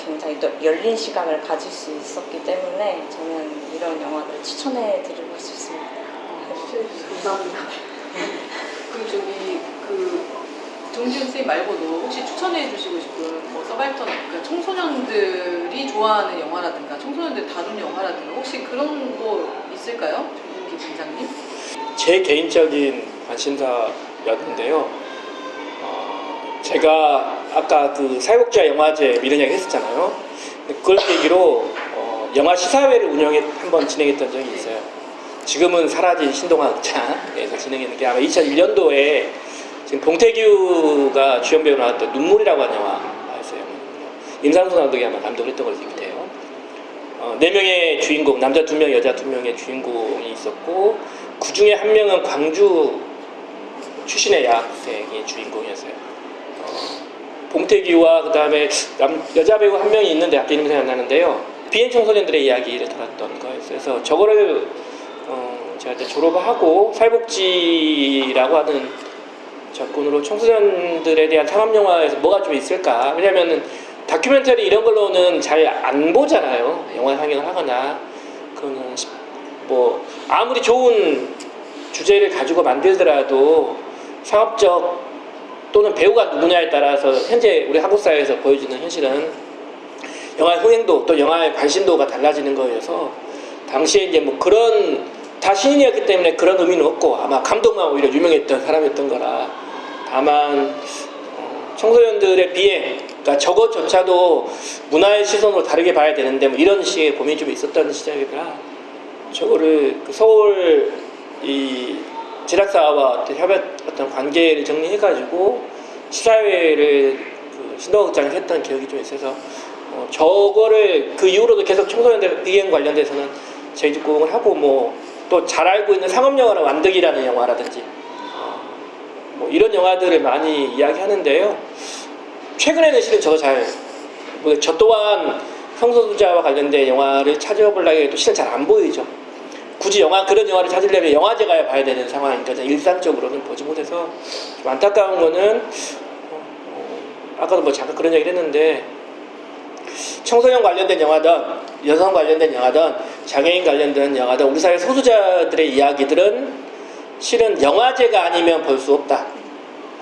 굉장히 열린 시각을 가질 수 있었기 때문에 저는 이런 영화를 추천해 드리고 싶습니다. 감사합니다. 정지훈 선생님 말고도 혹시 추천해 주시고 싶은 뭐 서바이벌, 그러니까 청소년들이 좋아하는 영화라든가 청소년들 다룬 영화라든가 혹시 그런 거 있을까요? 조윤기 팀장님? 제 개인적인 관심사였는데요. 제가 아까 그 사회복지와 영화제 이런 이야기 했었잖아요. 그걸 계기로 영화 시사회를 한번 진행했던 적이 있어요. 지금은 사라진 신동아극장에서 진행했는 게 아마 2001년도에 지금 봉태규가 주연 배우 나왔던 눈물이라고 하는 영화였어요. 임상수 감독이 아마 감독을 했던 걸로 기억이 돼요. 4명의 주인공, 남자 2명, 여자 2명의 주인공이 있었고, 그 중에 한 명은 광주 출신의 여학생이 주인공이었어요. 봉태규와 그 다음에 여자 배우 한 명이 있는데 갑자기 이름 생각이 안 나는데요. 비행 청소년들의 이야기를 다뤘던 거였어요. 그래서 저거를 제가 이제 졸업하고 사회복지라고 하는 접근으로 청소년들에 대한 상업영화에서 뭐가 좀 있을까. 왜냐면은 다큐멘터리 이런 걸로는 잘 안 보잖아요. 영화 상영을 하거나. 그거는 뭐 아무리 좋은 주제를 가지고 만들더라도 상업적 또는 배우가 누구냐에 따라서 현재 우리 한국 사회에서 보여지는 현실은 영화의 흥행도 또 영화의 관심도가 달라지는 거여서 당시에 이제 뭐 그런 다 신인이었기 때문에 그런 의미는 없고 아마 감독만 오히려 유명했던 사람이었던 거라. 다만 청소년들의 비행, 그러니까 저것조차도 문화의 시선으로 다르게 봐야 되는데 뭐 이런 식의 고민이 좀 있었던 시절이라 저거를 그 서울 이 제작사와 어떤 관계를 정리해가지고 시사회를 그 신동극장에서 했던 기억이 좀 있어서 저거를 그 이후로도 계속 청소년들 비행 관련돼서는 재집공을 하고 뭐 또 잘 알고 있는 상업영화는 완득이라는 영화라든지 뭐 이런 영화들을 많이 이야기하는데요. 최근에는 실은 저 또한 성소수자와 관련된 영화를 찾아보려고 해도 실은 잘 안 보이죠. 굳이 그런 영화를 찾으려면 영화제 가야 봐야 되는 상황이니까 일상적으로는 보지 못해서 좀 안타까운 거는 아까도 뭐 잠깐 그런 얘기를 했는데 청소년 관련된 영화든 여성 관련된 영화든 장애인 관련된 영화든 우리 사회 소수자들의 이야기들은 실은 영화제가 아니면 볼 수 없다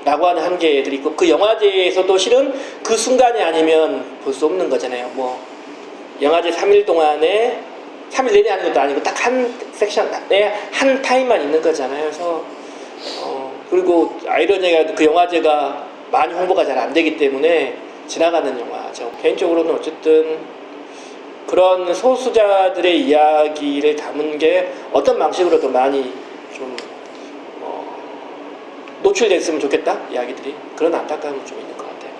라고 하는 한계들이 있고 그 영화제에서도 실은 그 순간이 아니면 볼 수 없는 거잖아요. 뭐 영화제 3일 동안에 3일 내내 하는 것도 아니고 딱 한 섹션에 한 타임만 있는 거잖아요. 그래서 그리고 아이러니하게도 그 영화제가 많이 홍보가 잘 안 되기 때문에 지나가는 영화죠. 개인적으로는 어쨌든 그런 소수자들의 이야기를 담은 게 어떤 방식으로도 많이 좀 노출됐으면 좋겠다 이야기들이 그런 안타까움이 좀 있는 것 같아요.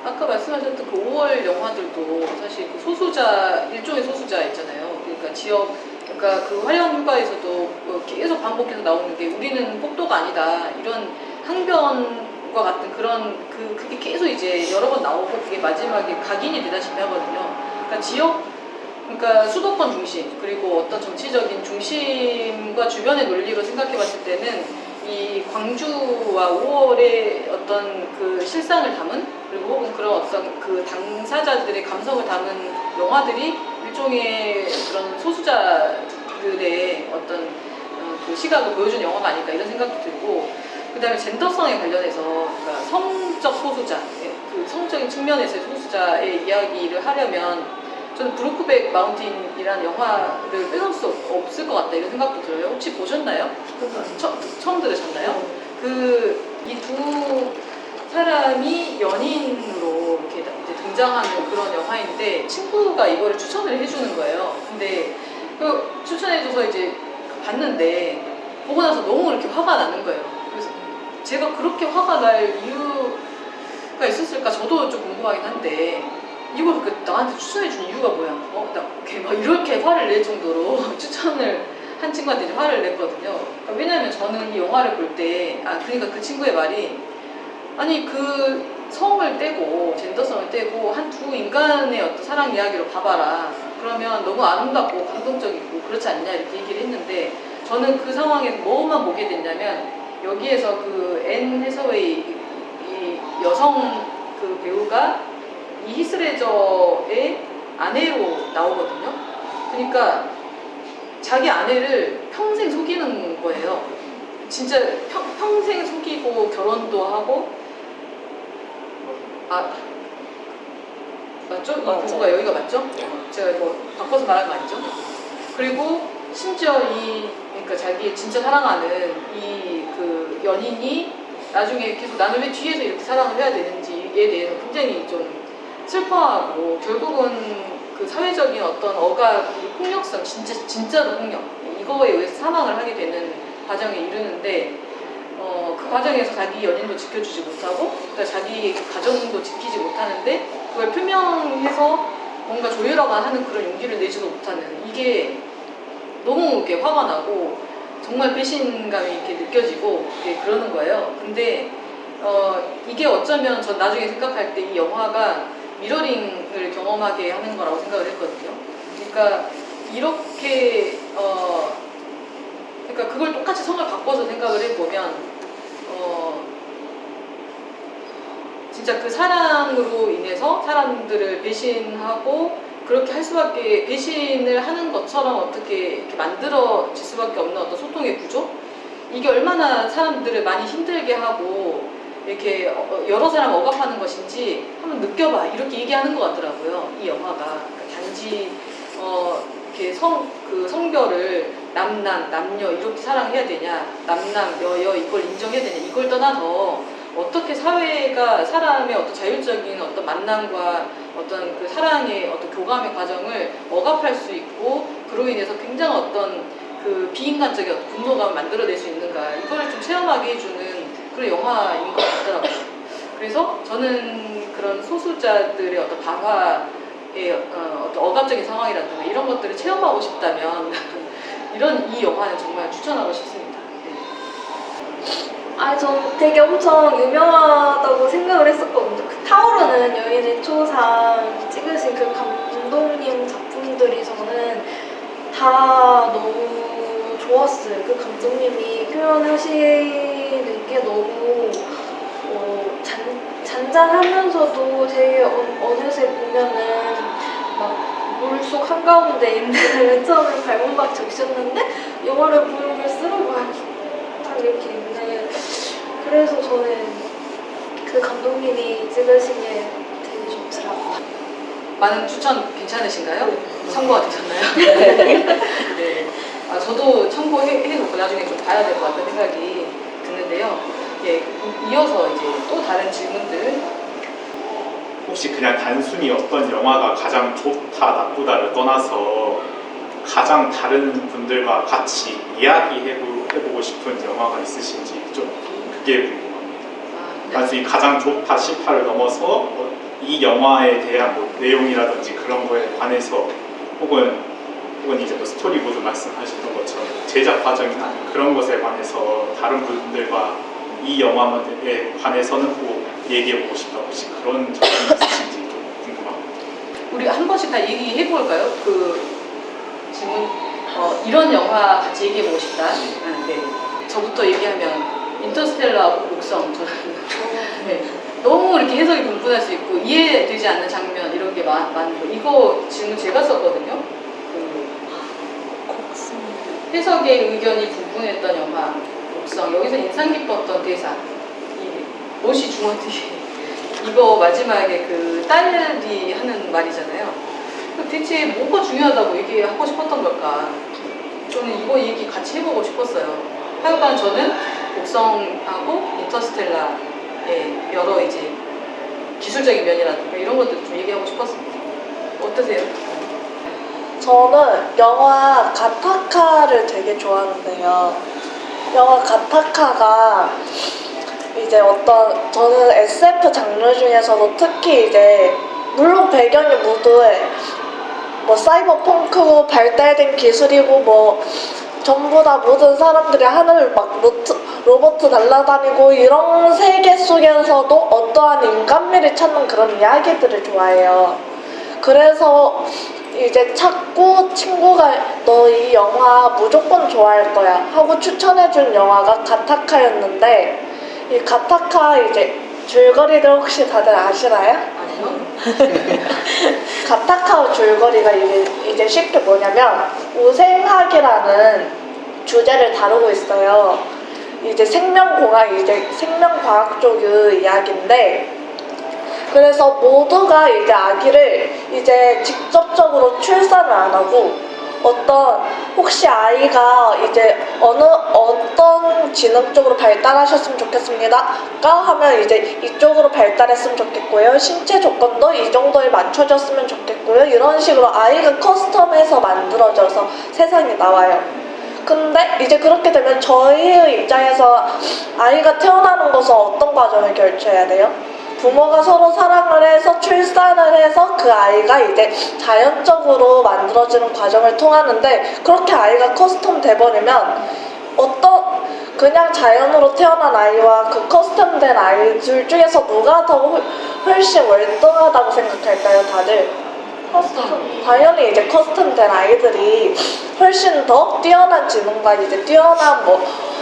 아까 말씀하셨던 그 5월 영화들도 사실 그 일종의 소수자 있잖아요. 그러니까 그러니까 그 화려한 휴가에서도 계속 반복해서 나오는 게 우리는 폭도가 아니다. 이런 항변과 같은 그게 계속 이제 여러 번 나오고 그게 마지막에 각인이 되다시피 하거든요. 그러니까 수도권 중심 그리고 어떤 정치적인 중심과 주변의 논리로 생각해 봤을 때는 이 광주와 5월의 어떤 그 실상을 담은 그리고 혹은 그런 어떤 그 당사자들의 감성을 담은 영화들이 일종의 그런 소수자들의 어떤 그 시각을 보여준 영화가 아닐까 이런 생각도 들고 그 다음에 젠더성에 관련해서 그러니까 성적 소수자 그 성적인 측면에서의 소수자의 이야기를 하려면 저는 브루크백 마운틴이라는 영화를 빼놓을 수 없을 것 같다 이런 생각도 들어요. 혹시 보셨나요? 처음 들으셨나요? 이 두 사람이 연인으로 이렇게 이제 등장하는 그런 영화인데 친구가 이거를 추천을 해주는 거예요. 근데 그 추천해줘서 이제 봤는데 보고 나서 너무 이렇게 화가 나는 거예요. 그래서 제가 그렇게 화가 날 이유가 있었을까 저도 좀 궁금하긴 한데 이걸 나한테 추천해준 이유가 뭐야? 막 이렇게 화를 낼 정도로 추천을 한 친구한테 이제 화를 냈거든요. 그러니까 왜냐면 저는 이 영화를 볼 때, 그러니까 그 친구의 말이, 아니, 그 성을 떼고, 젠더성을 떼고, 한 두 인간의 어떤 사랑 이야기로 봐봐라. 그러면 너무 아름답고 감동적이고, 그렇지 않냐, 이렇게 얘기를 했는데, 저는 그 상황에서 뭐만 보게 됐냐면, 여기에서 그 앤 해서웨이, 이 여성 그 배우가 이 히스레저의 아내로 나오거든요. 그러니까 자기 아내를 평생 속이는 거예요. 진짜 평생 속이고 결혼도 하고 맞죠? 이 부부가 여기가 맞죠? 제가 뭐 바꿔서 말한 거 아니죠? 그리고 심지어 그러니까 자기 진짜 사랑하는 이 그 연인이 나중에 계속 나는 왜 뒤에서 이렇게 사랑을 해야 되는지에 대해서 굉장히 좀 슬퍼하고 결국은 그 사회적인 어떤 억압, 폭력성, 진짜로 폭력 이거에 의해서 사망을 하게 되는 과정에 이르는데 그 과정에서 자기 연인도 지켜주지 못하고 그러니까 자기 가정도 지키지 못하는데 그걸 표명해서 뭔가 조율하거나 하는 그런 용기를 내지도 못하는 이게 너무 이렇게 화가 나고 정말 배신감이 이렇게 느껴지고 그러는 거예요. 근데 이게 어쩌면 전 나중에 생각할 때 이 영화가 미러링을 경험하게 하는 거라고 생각을 했거든요. 그러니까 이렇게 그러니까 그걸 똑같이 성을 바꿔서 생각을 해보면 진짜 그 사랑으로 인해서 사람들을 배신하고 그렇게 할 수밖에 배신을 하는 것처럼 어떻게 이렇게 만들어질 수밖에 없는 어떤 소통의 구조 이게 얼마나 사람들을 많이 힘들게 하고 이렇게 여러 사람을 억압하는 것인지 한번 느껴봐 이렇게 얘기하는 것 같더라고요. 이 영화가 그러니까 단지 이렇게 성별을 남녀 이렇게 사랑해야 되냐 남남 여여 이걸 인정해야 되냐 이걸 떠나서 어떻게 사회가 사람의 어떤 자율적인 어떤 만남과 어떤 그 사랑의 어떤 교감의 과정을 억압할 수 있고 그로 인해서 굉장히 어떤 그 비인간적인 어떤 분노감을 만들어낼 수 있는가 이걸 좀 체험하게 해주는 그런 영화인 것 같더라고요. 그래서 저는 그런 소수자들의 어떤 반화의 어떤 억압적인 상황이라든가 이런 것들을 체험하고 싶다면 이런 이 영화는 정말 추천하고 싶습니다. 네. 전 되게 엄청 유명하다고 생각을 했었거든요. 그 타오르는 여인의 초상 찍으신 그 감독님 작품들이 저는 다 너무 좋았어요. 그 감독님이 표현하시는 게 너무 잔잔하면서도 되게 어느새 보면은 막 물속 한가운데 있는 처음에 발문박 적셨는데 영화를 보면 볼수록 딱 이렇게 있는. 그래서 저는 그 감독님이 찍으신 게 되게 좋더라고요. 많은 추천 괜찮으신가요? 참고가 되셨나요? 네. 저도 참고해놓고 나중에 좀 봐야 될 것 같다는 생각이 드는데요. 예, 이어서 이제 또 다른 질문들. 혹시 그냥 단순히 어떤 영화가 가장 좋다, 나쁘다를 떠나서 가장 다른 분들과 같이 이야기해보고 싶은 영화가 있으신지 좀 그게 궁금합니다. 네. 단순히 가장 좋다, 싫다를 넘어서 이 영화에 대한 뭐 내용이라든지 그런 거에 관해서 혹은 이제 뭐 스토리보드 말씀하셨던 것처럼 제작 과정이나 그런 것에 관해서 다른 분들과 이 영화에 관해서는 꼭 얘기해보고 싶다. 혹시 그런 점이 있으신지 좀 궁금합니다. 우리 한 번씩 다 얘기해 볼까요? 그 질문 이런 영화 같이 얘기해 보고 싶다. 네. 저부터 얘기하면 인터스텔라하고 곡성 저는 네. 너무 이렇게 해석이 분분할 수 있고 이해되지 않는 장면 이런 게 많은 거. 이거 질문 제가 썼거든요. 곡성. 해석의 의견이 분분했던 영화 곡성. 여기서 인상 깊었던 대사. 이 못이 중어디 이거 마지막에 그 딸이 하는 말이잖아요. 대체 뭐가 중요하다고 얘기하고 싶었던 걸까? 저는 이거 얘기 같이 해보고 싶었어요. 하여간 저는 곡성하고 인터스텔라의 여러 이제 기술적인 면이라든가 이런 것들 좀 얘기하고 싶었습니다. 어떠세요? 저는 영화 가타카를 되게 좋아하는데요. 영화 가타카가 이제 저는 SF 장르 중에서도 특히 이제 물론 배경이 모두에 뭐 사이버펑크고 발달된 기술이고 뭐 전부 다 모든 사람들이 하늘을 막 로봇 날아다니고 이런 세계 속에서도 어떠한 인간미를 찾는 그런 이야기들을 좋아해요. 그래서 이제 자꾸 친구가 너 이 영화 무조건 좋아할 거야 하고 추천해준 영화가 가타카였는데 이 가타카 이제 줄거리를 혹시 다들 아시나요? 아니요? 가타카 줄거리가 이제 쉽게 뭐냐면 우생학이라는 주제를 다루고 있어요. 이제 생명과학 쪽의 이야기인데 그래서 모두가 이제 아기를 이제 직접적으로 출산을 안 하고 혹시 아이가 이제 어떤 지능 쪽으로 발달하셨으면 좋겠습니다. 하면 이제 이쪽으로 발달했으면 좋겠고요. 신체 조건도 이 정도에 맞춰졌으면 좋겠고요. 이런 식으로 아이가 커스텀해서 만들어져서 세상에 나와요. 근데 이제 그렇게 되면 저희의 입장에서 아이가 태어나는 것은 어떤 과정을 거쳐야 돼요? 부모가 서로 사랑을 해서 출산을 해서 그 아이가 이제 자연적으로 만들어지는 과정을 통하는데 그렇게 아이가 커스텀 돼버리면 그냥 자연으로 태어난 아이와 그 커스텀된 아이 둘 중에서 누가 더 훨씬 월등하다고 생각할까요, 다들? 당연히 이제 커스텀된 아이들이 훨씬 더 뛰어난 지능과 이제 뛰어난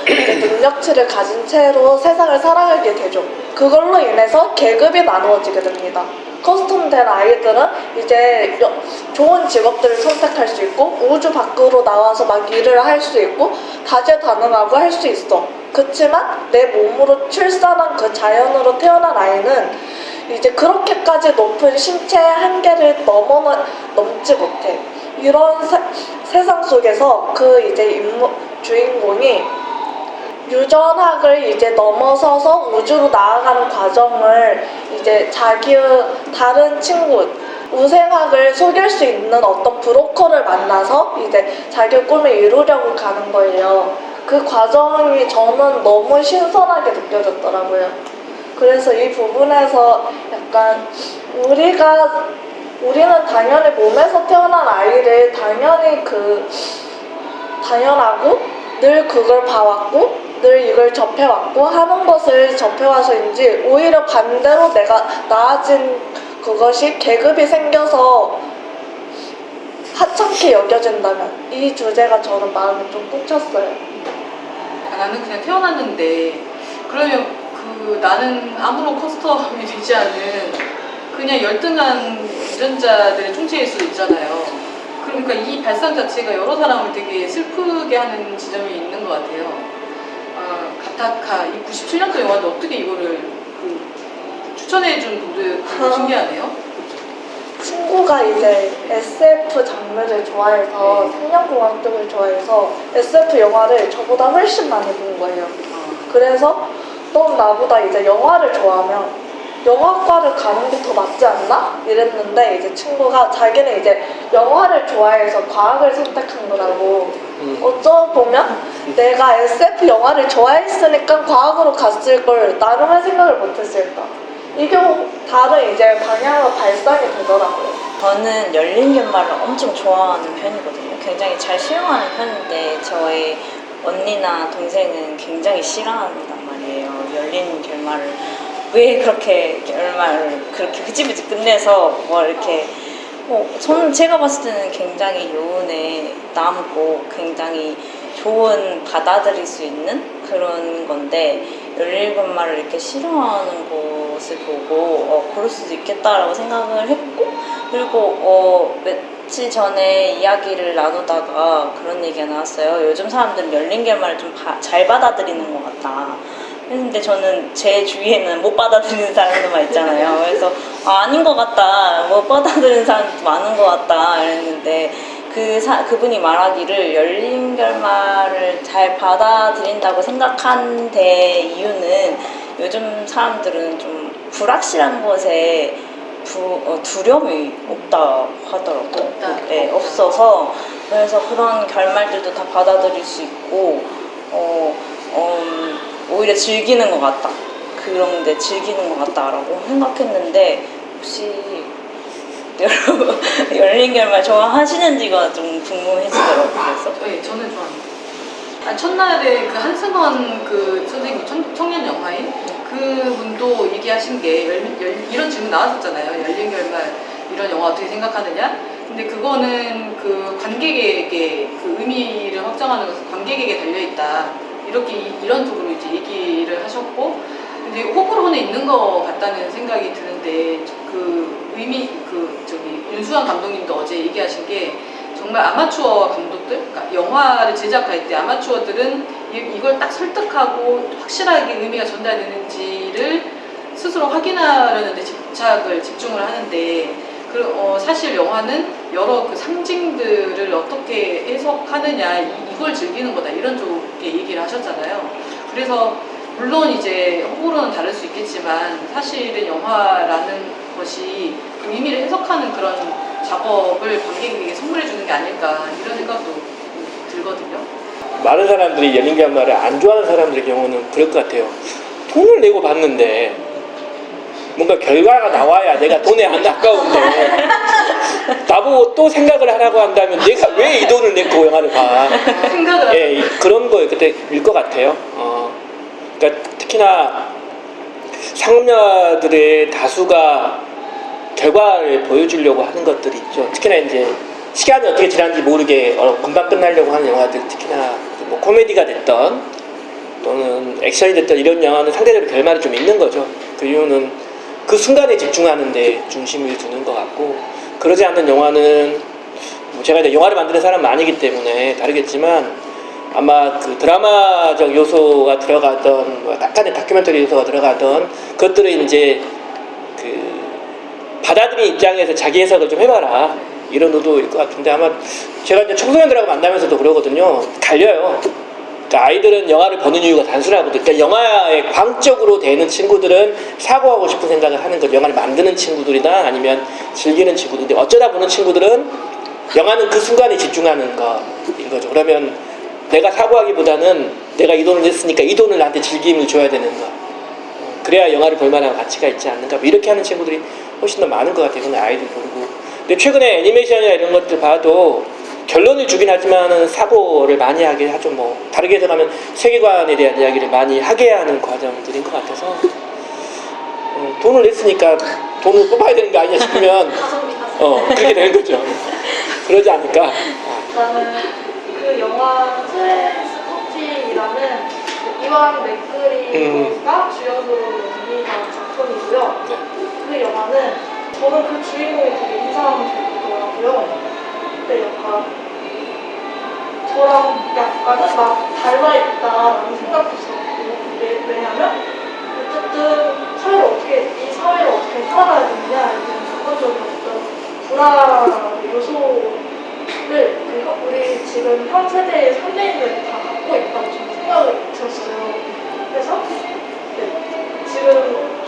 이제 능력치를 가진 채로 세상을 살아가게 되죠. 그걸로 인해서 계급이 나누어지게 됩니다. 커스텀된 아이들은 이제 좋은 직업들을 선택할 수 있고 우주 밖으로 나와서 막 일을 할 수 있고 다재다능하고 할 수 있어. 그렇지만 내 몸으로 출산한 그 자연으로 태어난 아이는 이제 그렇게까지 높은 신체의 한계를 넘지 못해. 이런 세상 속에서 그 이제 주인공이 유전학을 이제 넘어서서 우주로 나아가는 과정을 이제 자기의 다른 친구 우생학을 속일 수 있는 어떤 브로커를 만나서 이제 자기의 꿈을 이루려고 가는 거예요. 그 과정이 저는 너무 신선하게 느껴졌더라고요. 그래서 이 부분에서 약간 우리는 당연히 몸에서 태어난 아이를 당연히 당연하고 늘 그걸 봐왔고 늘 이걸 접해왔고 하는 것을 접해와서인지 오히려 반대로 내가 나아진 그것이 계급이 생겨서 하찮게 여겨진다면 이 주제가 저는 마음에 좀 꾹 찼어요. 나는 그냥 태어났는데 그러면 나는 아무런 커스텀이 되지 않은 그냥 열등한 유전자들의 총체일 수 있잖아요. 그러니까 이 발상 자체가 여러 사람을 되게 슬프게 하는 지점이 있는 것 같아요. 가타카 이 97년도 영화인데 어떻게 이거를 추천해준 분들 되게 신기하네요. 친구가 이제 SF 장르를 좋아해서 생명공학 쪽을 좋아해서 SF 영화를 저보다 훨씬 많이 본 거예요. 그래서 넌 나보다 이제 영화를 좋아하면 영화과를 가는 게 더 맞지 않나? 이랬는데 이제 친구가 자기는 이제 영화를 좋아해서 과학을 선택한 거라고. 어쩌보면 내가 SF 영화를 좋아했으니까 과학으로 갔을 걸 나름의 생각을 못했을까. 이게 다른 이제 방향으로 발상이 되더라고요. 저는 열린 결말을 엄청 좋아하는 편이거든요. 굉장히 잘 수용하는 편인데 저의 언니나 동생은 굉장히 싫어한단 말이에요. 열린 결말을 왜 그렇게 결말을 그렇게 흐지부지 끝내서 뭐 이렇게 저는 제가 봤을 때는 굉장히 요운에 남고 굉장히 좋은 받아들일 수 있는 그런 건데 열린 결말을 이렇게 싫어하는 것을 보고 그럴 수도 있겠다라고 생각을 했고 그리고 며칠 전에 이야기를 나누다가 그런 얘기가 나왔어요. 요즘 사람들은 열린 결말을 좀 잘 받아들이는 것 같다. 했는데 저는 제 주위에는 못 받아들이는 사람들만 있잖아요. 그래서 아닌 것 같다. 못 받아들이는 사람도 많은 것 같다. 이랬는데 그분이 말하기를 열린 결말을 잘 받아들인다고 생각한 데 이유는 요즘 사람들은 좀 불확실한 것에 두려움이 없다 하더라고요. 네, 없어서 그래서 그런 결말들도 다 받아들일 수 있고 오히려 즐기는 것 같다. 그런데 즐기는 것 같다라고 생각했는데 혹시 여러분 열린 결말 좋아하시는지가 좀 궁금해지더라고요. 그래서 네, 저는 좋아합니다. 첫날에 그 한승원 선생님 청년 영화인 그분도 얘기하신 게 이런 질문 나왔었잖아요. 열린 결말 이런 영화 어떻게 생각하느냐? 근데 그거는 그 관객에게 그 의미를 확정하는 것은 관객에게 달려 있다. 이런 쪽으로 이제 얘기를 하셨고, 근데 호불호는 있는 것 같다는 생각이 드는데 윤수환 감독님도 어제 얘기하신 게 정말 아마추어 감독들, 그러니까 영화를 제작할 때 아마추어들은 이걸 딱 설득하고 확실하게 의미가 전달되는지를 스스로 확인하려는 데 집중을 하는데 사실 영화는 여러 그 상징들을 어떻게 해석하느냐 이걸 즐기는 거다 이런 쪽에 얘기를 하셨잖아요. 그래서 물론 이제 호불호는 다를 수 있겠지만 사실은 영화라는 것이 그 의미를 해석하는 그런 작업을 관객에게 선물해 주는 게 아닐까 이런 생각도 들거든요. 많은 사람들이 열린 결말을 안 좋아하는 사람들의 경우는 그럴 것 같아요. 돈을 내고 봤는데 뭔가 결과가 나와야 내가 돈에 안 아까운데 나보고 또 생각을 하라고 한다면 내가 왜 이 돈을 내고 영화를 봐. 생각을 예, 그런 거에 그때일 것 같아요. 그러니까 특히나 상업녀들의 다수가 결과를 보여주려고 하는 것들이 있죠. 특히나 이제 시간이 어떻게 지났는지 모르게 금방 끝나려고 하는 영화들, 특히나 뭐 코미디가 됐던 또는 액션이 됐던 이런 영화는 상대적으로 결말이 좀 있는 거죠. 그 이유는 그 순간에 집중하는 데 중심을 두는 것 같고, 그러지 않는 영화는 제가 이제 영화를 만드는 사람은 아니기 때문에 다르겠지만 아마 그 드라마적 요소가 들어가던 약간의 다큐멘터리 요소가 들어가던 그것들을 이제 그 받아들인 입장에서 자기 해석을 좀 해봐라 이런 의도일 것 같은데, 아마 제가 이제 청소년들하고 만나면서도 그러거든요. 갈려요. 그러니까 아이들은 영화를 보는 이유가 단순하거든요. 그러니까 영화에 광적으로 대는 친구들은 사고하고 싶은 생각을 하는 거죠. 영화를 만드는 친구들이나 아니면 즐기는 친구들인데, 어쩌다 보는 친구들은 영화는 그 순간에 집중하는 거인 거죠. 그러면 내가 사고하기보다는 내가 이 돈을 냈으니까 이 돈을 나한테 즐김을 줘야 되는 거. 그래야 영화를 볼 만한 가치가 있지 않는가. 뭐 이렇게 하는 친구들이 훨씬 더 많은 것 같아요. 그건 아이들 보고. 근데 최근에 애니메이션이나 이런 것들 봐도 결론을 주긴 하지만은 사고를 많이 하게 하죠. 뭐 다르게 해석하면 세계관에 대한 이야기를 많이 하게 하는 과정들인 것 같아서 돈을 냈으니까 돈을 뽑아야 되는 거 아니냐 싶으면 그렇게 되는 거죠. 그러지 않을까. 저는 그 영화 트랜스포팅이라는 이완 맥그리거가 주연으로 연기한 작품이고요. 네. 그 영화는 저는 그 주인공이 되게 인상 깊더라고요. 근데 약간 저랑 약간은 막 닮아있다라는 생각도 들었고, 왜냐면 어쨌든 이 사회를 어떻게 살아가야 되느냐에 대한 근본적인 어떤 불안 요소를 우리 지금 현 세대의 선배님들이 다 갖고 있다고 저는 생각이 들었어요. 그래서 지금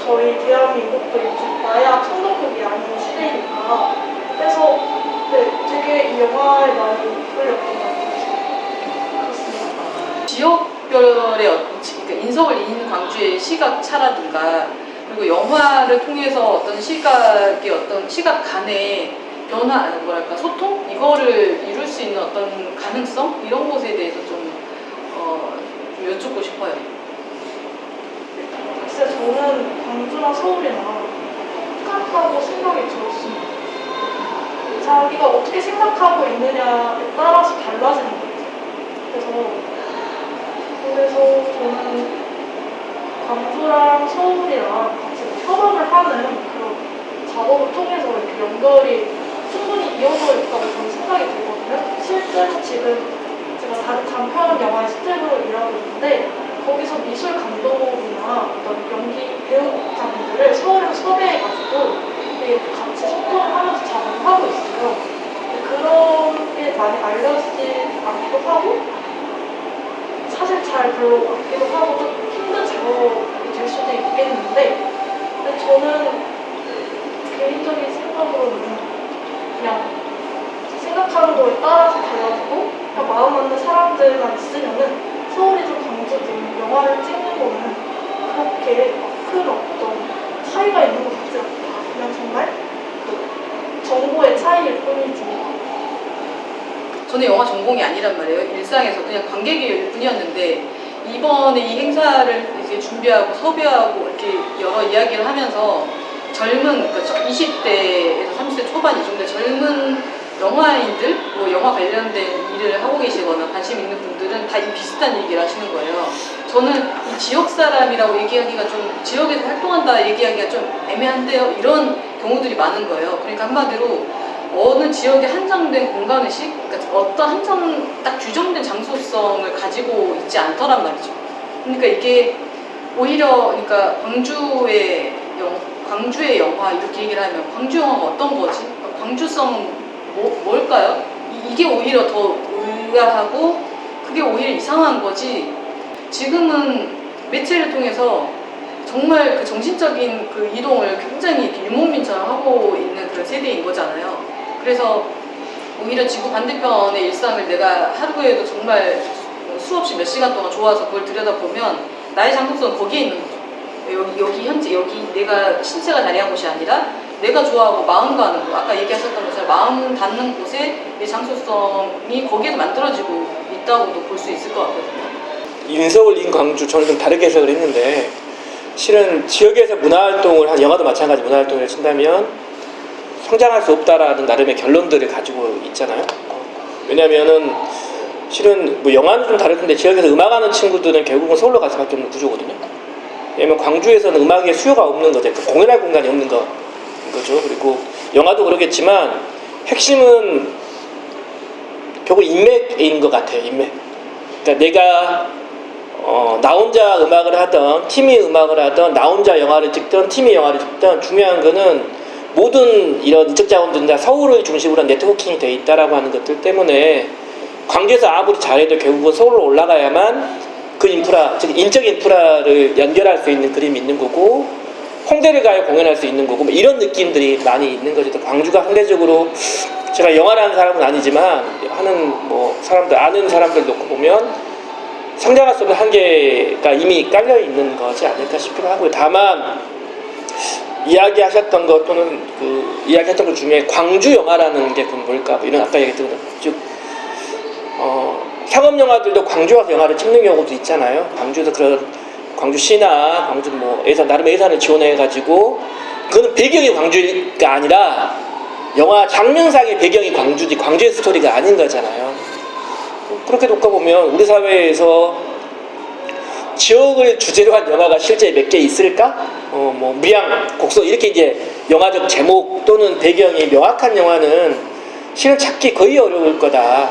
저희 대한민국도 요즘 마약 성동국이 아닌 시대니까 그래서 되게 이 영화에 많이 끌렸던 것 같아요. 그렇습니다. 지역별의 그러니까 인석을 인 광주의 시각차라든가 그리고 영화를 통해서 어떤 시각 간의 변화, 뭐랄까 소통 이거를 이룰 수 있는 어떤 가능성 이런 것에 대해서 좀 여쭙고 싶어요. 글쎄 저는 광주나 서울이나 똑같다고 생각이 들었습니다. 자기가 어떻게 생각하고 있느냐에 따라서 달라지는 거죠. 그래서 저는 광주랑 서울이랑 같이 협업을 하는 그런 작업을 통해서 이렇게 연결이 충분히 이어져 있다고 저는 생각이 들거든요. 실제로 지금 제가 다른 단편 영화의 스텝으로 일하고 있는데 거기서 미술 감독이나 어떤 연기 배우장들을 서울에서 섭외해가지고 이렇게 같이 소통을 하면서 작업을 하고 있어요. 그런 게 많이 알려지지 않기도 하고 사실 잘 별로 없기도 하고 좀 힘든 작업이 될 수도 있겠는데 근데 저는 개인적인 생각으로는 그냥 생각하는 거에 따라서 달라지고 그냥 마음 맞는 사람들만 있으면은 서울이든 광주든 영화를 찍는 거는 그렇게 큰 어떤 차이가 있는 것 같지 않다. 그냥 정말 그 정보의 차이일 뿐이지. 저는 영화 전공이 아니란 말이에요. 일상에서 그냥 관객일 뿐이었는데 이번에 이 행사를 이제 준비하고 섭외하고 이렇게 여러 이야기를 하면서 그러니까 20대에서 30대 초반 이 정도 젊은 영화인들, 뭐 영화 관련된 일을 하고 계시거나 관심 있는 분들은 다 이 비슷한 얘기를 하시는 거예요. 저는 이 지역 사람이라고 얘기하기가 좀 지역에서 활동한다 얘기하기가 좀 애매한데요. 이런 경우들이 많은 거예요. 그러니까 한마디로 어느 지역에 한정된 공간의식, 그러니까 어떤 한정 딱 규정된 장소성을 가지고 있지 않더란 말이죠. 그러니까 이게 오히려 그러니까 광주의 영화 이렇게 얘기를 하면 광주 영화가 어떤 거지? 광주성은 뭘까요? 이게 오히려 더 의아하고 그게 오히려 이상한 거지. 지금은 매체를 통해서 정말 그 정신적인 그 이동을 굉장히 이렇게 유목민처럼 하고 있는 그런 세대인 거잖아요. 그래서 오히려 지구 반대편의 일상을 내가 하루에도 정말 수없이 몇 시간 동안 좋아서 그걸 들여다보면 나의 장소성은 거기에 있는 거죠. 여기 현재 여기 내가 신체가 자리한 곳이 아니라 내가 좋아하고 마음 가는 곳, 아까 얘기하셨던 것처럼 마음 닿는 곳에 내 장소성이 거기에서 만들어지고 있다고도 볼 수 있을 것 같거든요. 인석을 인 광주 저는 좀 다르게 해석을 했는데 실은 지역에서 문화활동을 한 영화도 마찬가지 문화활동을 친다면 성장할 수 없다라는 나름의 결론들을 가지고 있잖아요. 왜냐면은 실은 뭐 영화는 좀 다를 텐데 지역에서 음악하는 친구들은 결국은 서울로 갈 수밖에 없는 구조거든요. 왜냐면 광주에서는 음악의 수요가 없는 거죠. 공연할 공간이 없는 거죠. 그리고 영화도 그러겠지만 핵심은 결국 인맥인 것 같아요. 인맥. 그러니까 내가 나 혼자 음악을 하던 팀이 음악을 하던 나 혼자 영화를 찍던 팀이 영화를 찍던 중요한 거는 모든 이런 인적 자원들은 다 서울을 중심으로 한 네트워킹이 돼 있다라고 하는 것들 때문에 광주에서 아무리 잘해도 결국은 서울로 올라가야만 그 인프라, 즉 인적 인프라를 연결할 수 있는 그림이 있는 거고 홍대를 가야 공연할 수 있는 거고 뭐 이런 느낌들이 많이 있는 거죠. 광주가 상대적으로 제가 영화를 하는 사람은 아니지만 하는 뭐 사람들 아는 사람들 놓고 보면 상장할 수 없는 한계가 이미 깔려 있는 거지 않을까 싶기도 하고요. 다만 이야기하셨던 것 또는 그 이야기했던 것 중에 광주 영화라는 게 그럼 뭘까? 뭐 이런 아까 얘기했던 즉 상업 영화들도 광주 와서 영화를 찍는 경우도 있잖아요. 광주도 그런 광주시나 광주 뭐에서 나름 예산을 지원해가지고 그거는 배경이 광주가 아니라 영화 장면상의 배경이 광주지 광주의 스토리가 아닌 거잖아요. 그렇게 놓고 보면 우리 사회에서 지역을 주제로 한 영화가 실제 몇 개 있을까? 뭐 무양, 곡소 이렇게 이제 영화적 제목 또는 배경이 명확한 영화는 실은 찾기 거의 어려울 거다.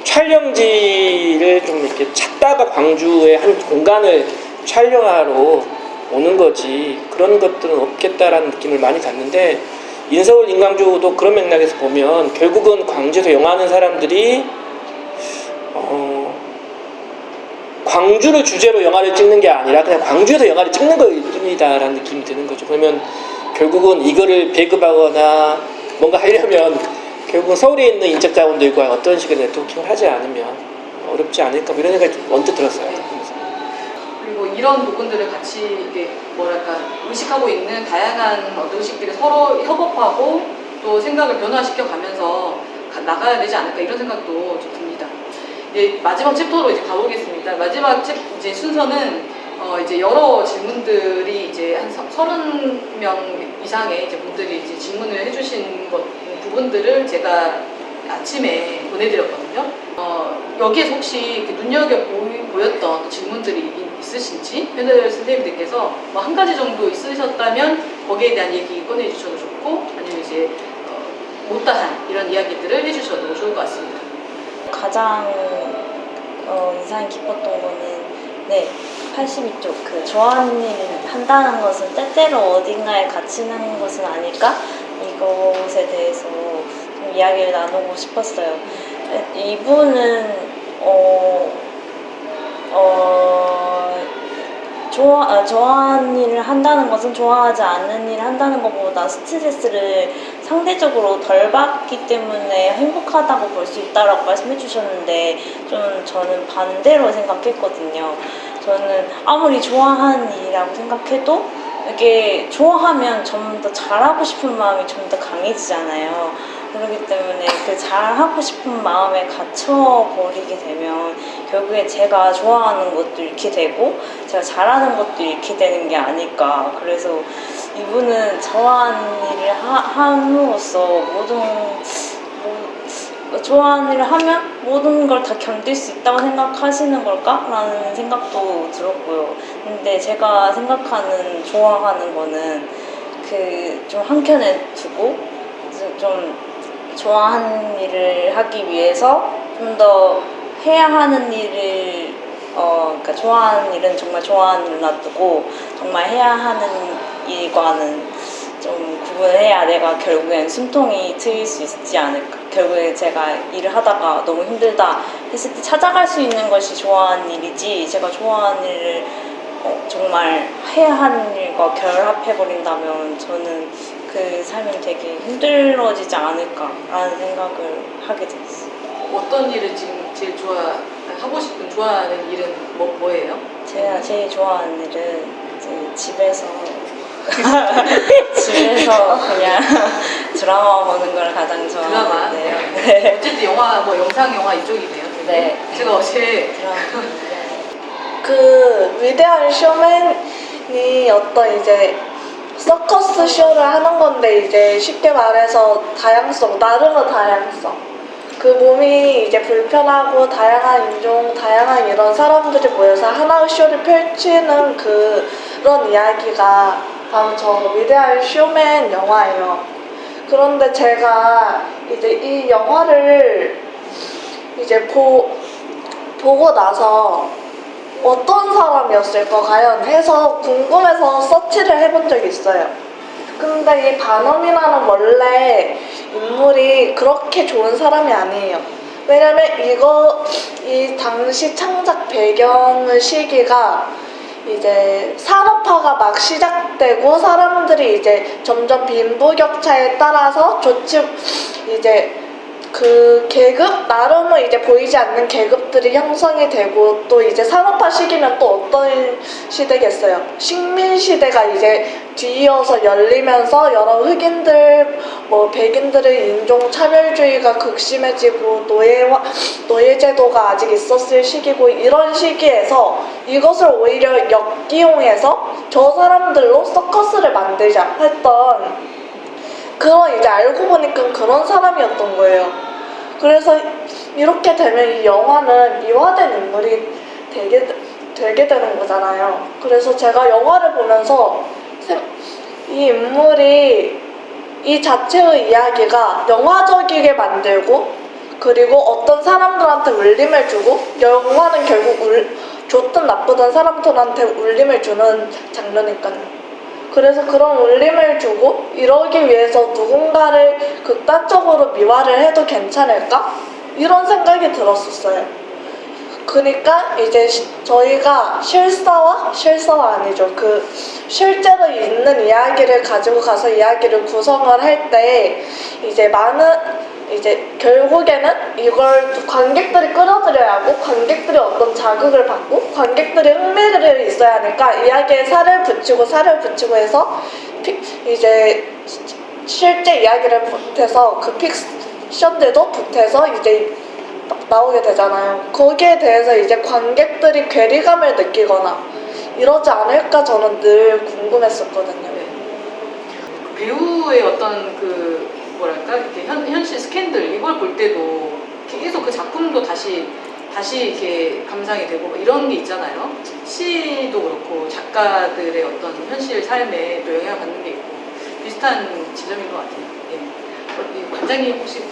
촬영지를 좀 이렇게 찾다가 광주의 한 공간을 촬영하러 오는 거지 그런 것들은 없겠다라는 느낌을 많이 갖는데 인서울 인광주도 그런 맥락에서 보면 결국은 광주에서 영화하는 사람들이 광주를 주제로 영화를 찍는 게 아니라 그냥 광주에서 영화를 찍는 거일 뿐이다라는 느낌이 드는 거죠. 그러면 결국은 이거를 배급하거나 뭔가 하려면 결국은 서울에 있는 인적 자원들과 어떤 식의 네트워킹을 하지 않으면 어렵지 않을까 이런 생각이 언뜻 들었어요. 그리고 이런 부분들을 같이 이게 뭐랄까 의식하고 있는 다양한 어떤 의식들이 서로 협업하고 또 생각을 변화시켜 가면서 나가야 되지 않을까 이런 생각도 좀 듭니다. 이제 마지막 챕터로 이제 가보겠습니다. 마지막 이제 순서는 이제 여러 질문들이 이제 한 30명 이상의 이제 분들이 이제 질문을 해주신 부분들을 제가 아침에 보내드렸거든요. 여기에서 혹시 눈여겨 보였던 질문들이 있으신지 현대 선생님들께서 뭐 한 가지 정도 있으셨다면 거기에 대한 얘기 꺼내주셔도 좋고 아니면 이제 못다한 이런 이야기들을 해주셔도 좋을 것 같습니다. 가장 인상 깊었던 거는 82쪽 그 좋아하는 일을 한다는 것은 때때로 어딘가에 갇히는 것은 아닐까? 이것에 대해서 좀 이야기를 나누고 싶었어요. 이분은 좋아하는 일을 한다는 것은 좋아하지 않는 일을 한다는 것보다 스트레스를 상대적으로 덜 받기 때문에 행복하다고 볼 수 있다라고 말씀해 주셨는데 저는 반대로 생각했거든요. 저는 아무리 좋아하는 일이라고 생각해도 이게 좋아하면 좀 더 잘하고 싶은 마음이 좀 더 강해지잖아요. 그렇기 때문에 그 잘하고 싶은 마음에 갇혀버리게 되면 결국에 제가 좋아하는 것도 잃게 되고 제가 잘하는 것도 잃게 되는 게 아닐까. 그래서 이분은 좋아하는 일을 함으로써 좋아하는 일을 하면 모든 걸 다 견딜 수 있다고 생각하시는 걸까? 라는 생각도 들었고요. 근데 제가 생각하는 좋아하는 거는 좀 한켠에 두고 좀 좋아하는 일을 하기 위해서 좀 더 해야 하는 일을 그러니까 좋아하는 일은 정말 좋아하는 일을 놔두고 정말 해야 하는 일과는 좀 구분을 해야 내가 결국엔 숨통이 트일 수 있지 않을까. 결국에 제가 일을 하다가 너무 힘들다 했을 때 찾아갈 수 있는 것이 좋아하는 일이지 제가 좋아하는 일을 정말 해야 하는 일과 결합해버린다면 저는 그 삶이 되게 힘들어지지 않을까라는 생각을 하게 됐어요. 어떤 일을 지금 제일 하고 싶은 좋아하는 일은 뭐예요? 제가 제일 좋아하는 일은 이제 집에서 그냥 드라마 보는 걸 가장 드라마? 좋아하는데요. 네. 어쨌든 영화, 영상 영화 이쪽이네요. 네. 제가 어제 드라마. 그 위대한 쇼맨이 어떤 이제 서커스 쇼를 하는 건데 이제 쉽게 말해서 나름의 다양성. 그 몸이 이제 불편하고 다양한 인종, 다양한 이런 사람들이 모여서 하나의 쇼를 펼치는 그런 이야기가 바로 저 위대한 쇼맨 영화예요. 그런데 제가 이제 이 영화를 이제 보고 나서 어떤 사람이었을까 과연 해서 궁금해서 서치를 해본 적이 있어요. 근데 이 반엄이라는 원래 인물이 그렇게 좋은 사람이 아니에요. 왜냐면 이 당시 창작 배경의 시기가 이제 산업화가 막 시작되고 사람들이 이제 점점 빈부격차에 따라서 이제 그 계급 나름은 이제 보이지 않는 계급들이 형성이 되고 또 이제 산업화 시기면 또 어떤 시대겠어요. 식민 시대가 이제 뒤이어서 열리면서 여러 흑인들 뭐 백인들의 인종 차별주의가 극심해지고 노예 제도가 아직 있었을 시기고 이런 시기에서 이것을 오히려 역기용해서 저 사람들로 서커스를 만들자 했던 그런 이제 알고 보니까 그런 사람이었던 거예요. 그래서 이렇게 되면 이 영화는 미화된 인물이 되게 되는 거잖아요. 그래서 제가 영화를 보면서 이 인물이 이 자체의 이야기가 영화적이게 만들고 그리고 어떤 사람들한테 울림을 주고 영화는 결국 좋든 나쁘든 사람들한테 울림을 주는 장르니까요. 그래서 그런 울림을 주고 이러기 위해서 누군가를 극단적으로 미화를 해도 괜찮을까? 이런 생각이 들었었어요. 그러니까 이제 저희가 실사가 아니죠. 그 실제로 있는 이야기를 가지고 가서 이야기를 구성을 할 때 이제 결국에는 이걸 관객들이 끌어들여야 하고 관객들이 어떤 자극을 받고 관객들이 흥미를 있어야 하니까 이야기에 살을 붙이고 해서 이제 실제 이야기를 보태서 그 픽션들도 보태서 이제 나오게 되잖아요. 거기에 대해서 이제 관객들이 괴리감을 느끼거나 이러지 않을까 저는 늘 궁금했었거든요. 배우의 어떤 뭐랄까 이렇게 현실 스캔들 이걸 볼 때도 계속 그 작품도 다시 이렇게 감상이 되고 뭐 이런 게 있잖아요. 시도 그렇고 작가들의 어떤 현실 삶에 또 영향을 받는 게 있고 비슷한 지점인 것 같아요. 예. 관장님 혹시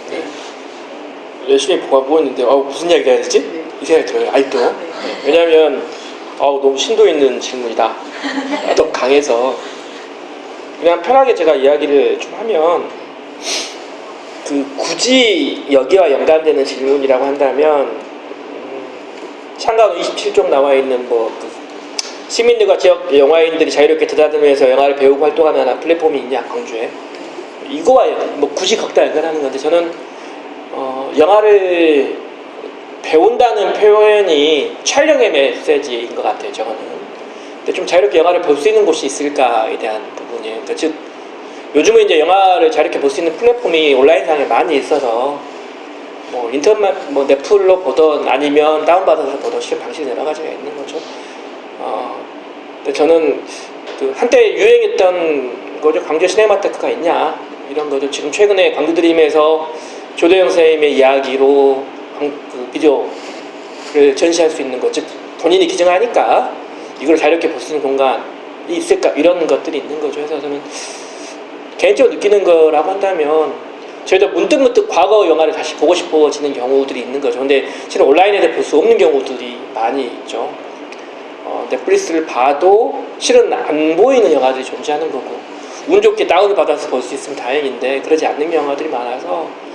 열심히 보고 있는데 무슨 이야기를 해야 되지? 네. 이 생각이 들어요. 아직도. 네. 왜냐하면 너무 심도 있는 질문이다. 너무 강해서 그냥 편하게 제가 이야기를 좀 하면 굳이 여기와 연관되는 질문이라고 한다면 창간 27쪽 나와 있는 시민들과 지역 영화인들이 자유롭게 드나들면서 영화를 배우고 활동하는 플랫폼이 있냐 광주에 이거와 굳이 거기다 연관하는 건데 저는 영화를 배운다는 표현이 촬영의 메시지인 것 같아요. 저는 근데 좀 자유롭게 영화를 볼 수 있는 곳이 있을까에 대한 부분이에요. 그러니까 즉 요즘은 이제 영화를 자유롭게 볼 수 있는 플랫폼이 온라인상에 많이 있어서 인터넷 넷플로 보던 아니면 다운받아서 보던 방식이 여러 가지가 있는 거죠. 근데 저는 한때 유행했던 거죠. 광주 시네마테크가 있냐 이런 거죠. 지금 최근에 광주 드림에서 조대영 선생님의 이야기로 비디오를 전시할 수 있는 것, 즉 본인이 기증하니까 이걸 자유롭게 볼 수 있는 공간이 있을까 이런 것들이 있는 거죠. 그래서 저는 개인적으로 느끼는 거라고 한다면 저희도 문득문득 과거 영화를 다시 보고 싶어지는 경우들이 있는 거죠. 근데 실은 온라인에서 볼 수 없는 경우들이 많이 있죠. 넷플릭스를 봐도 실은 안 보이는 영화들이 존재하는 거고 운 좋게 다운을 받아서 볼 수 있으면 다행인데 그러지 않는 영화들이 많아서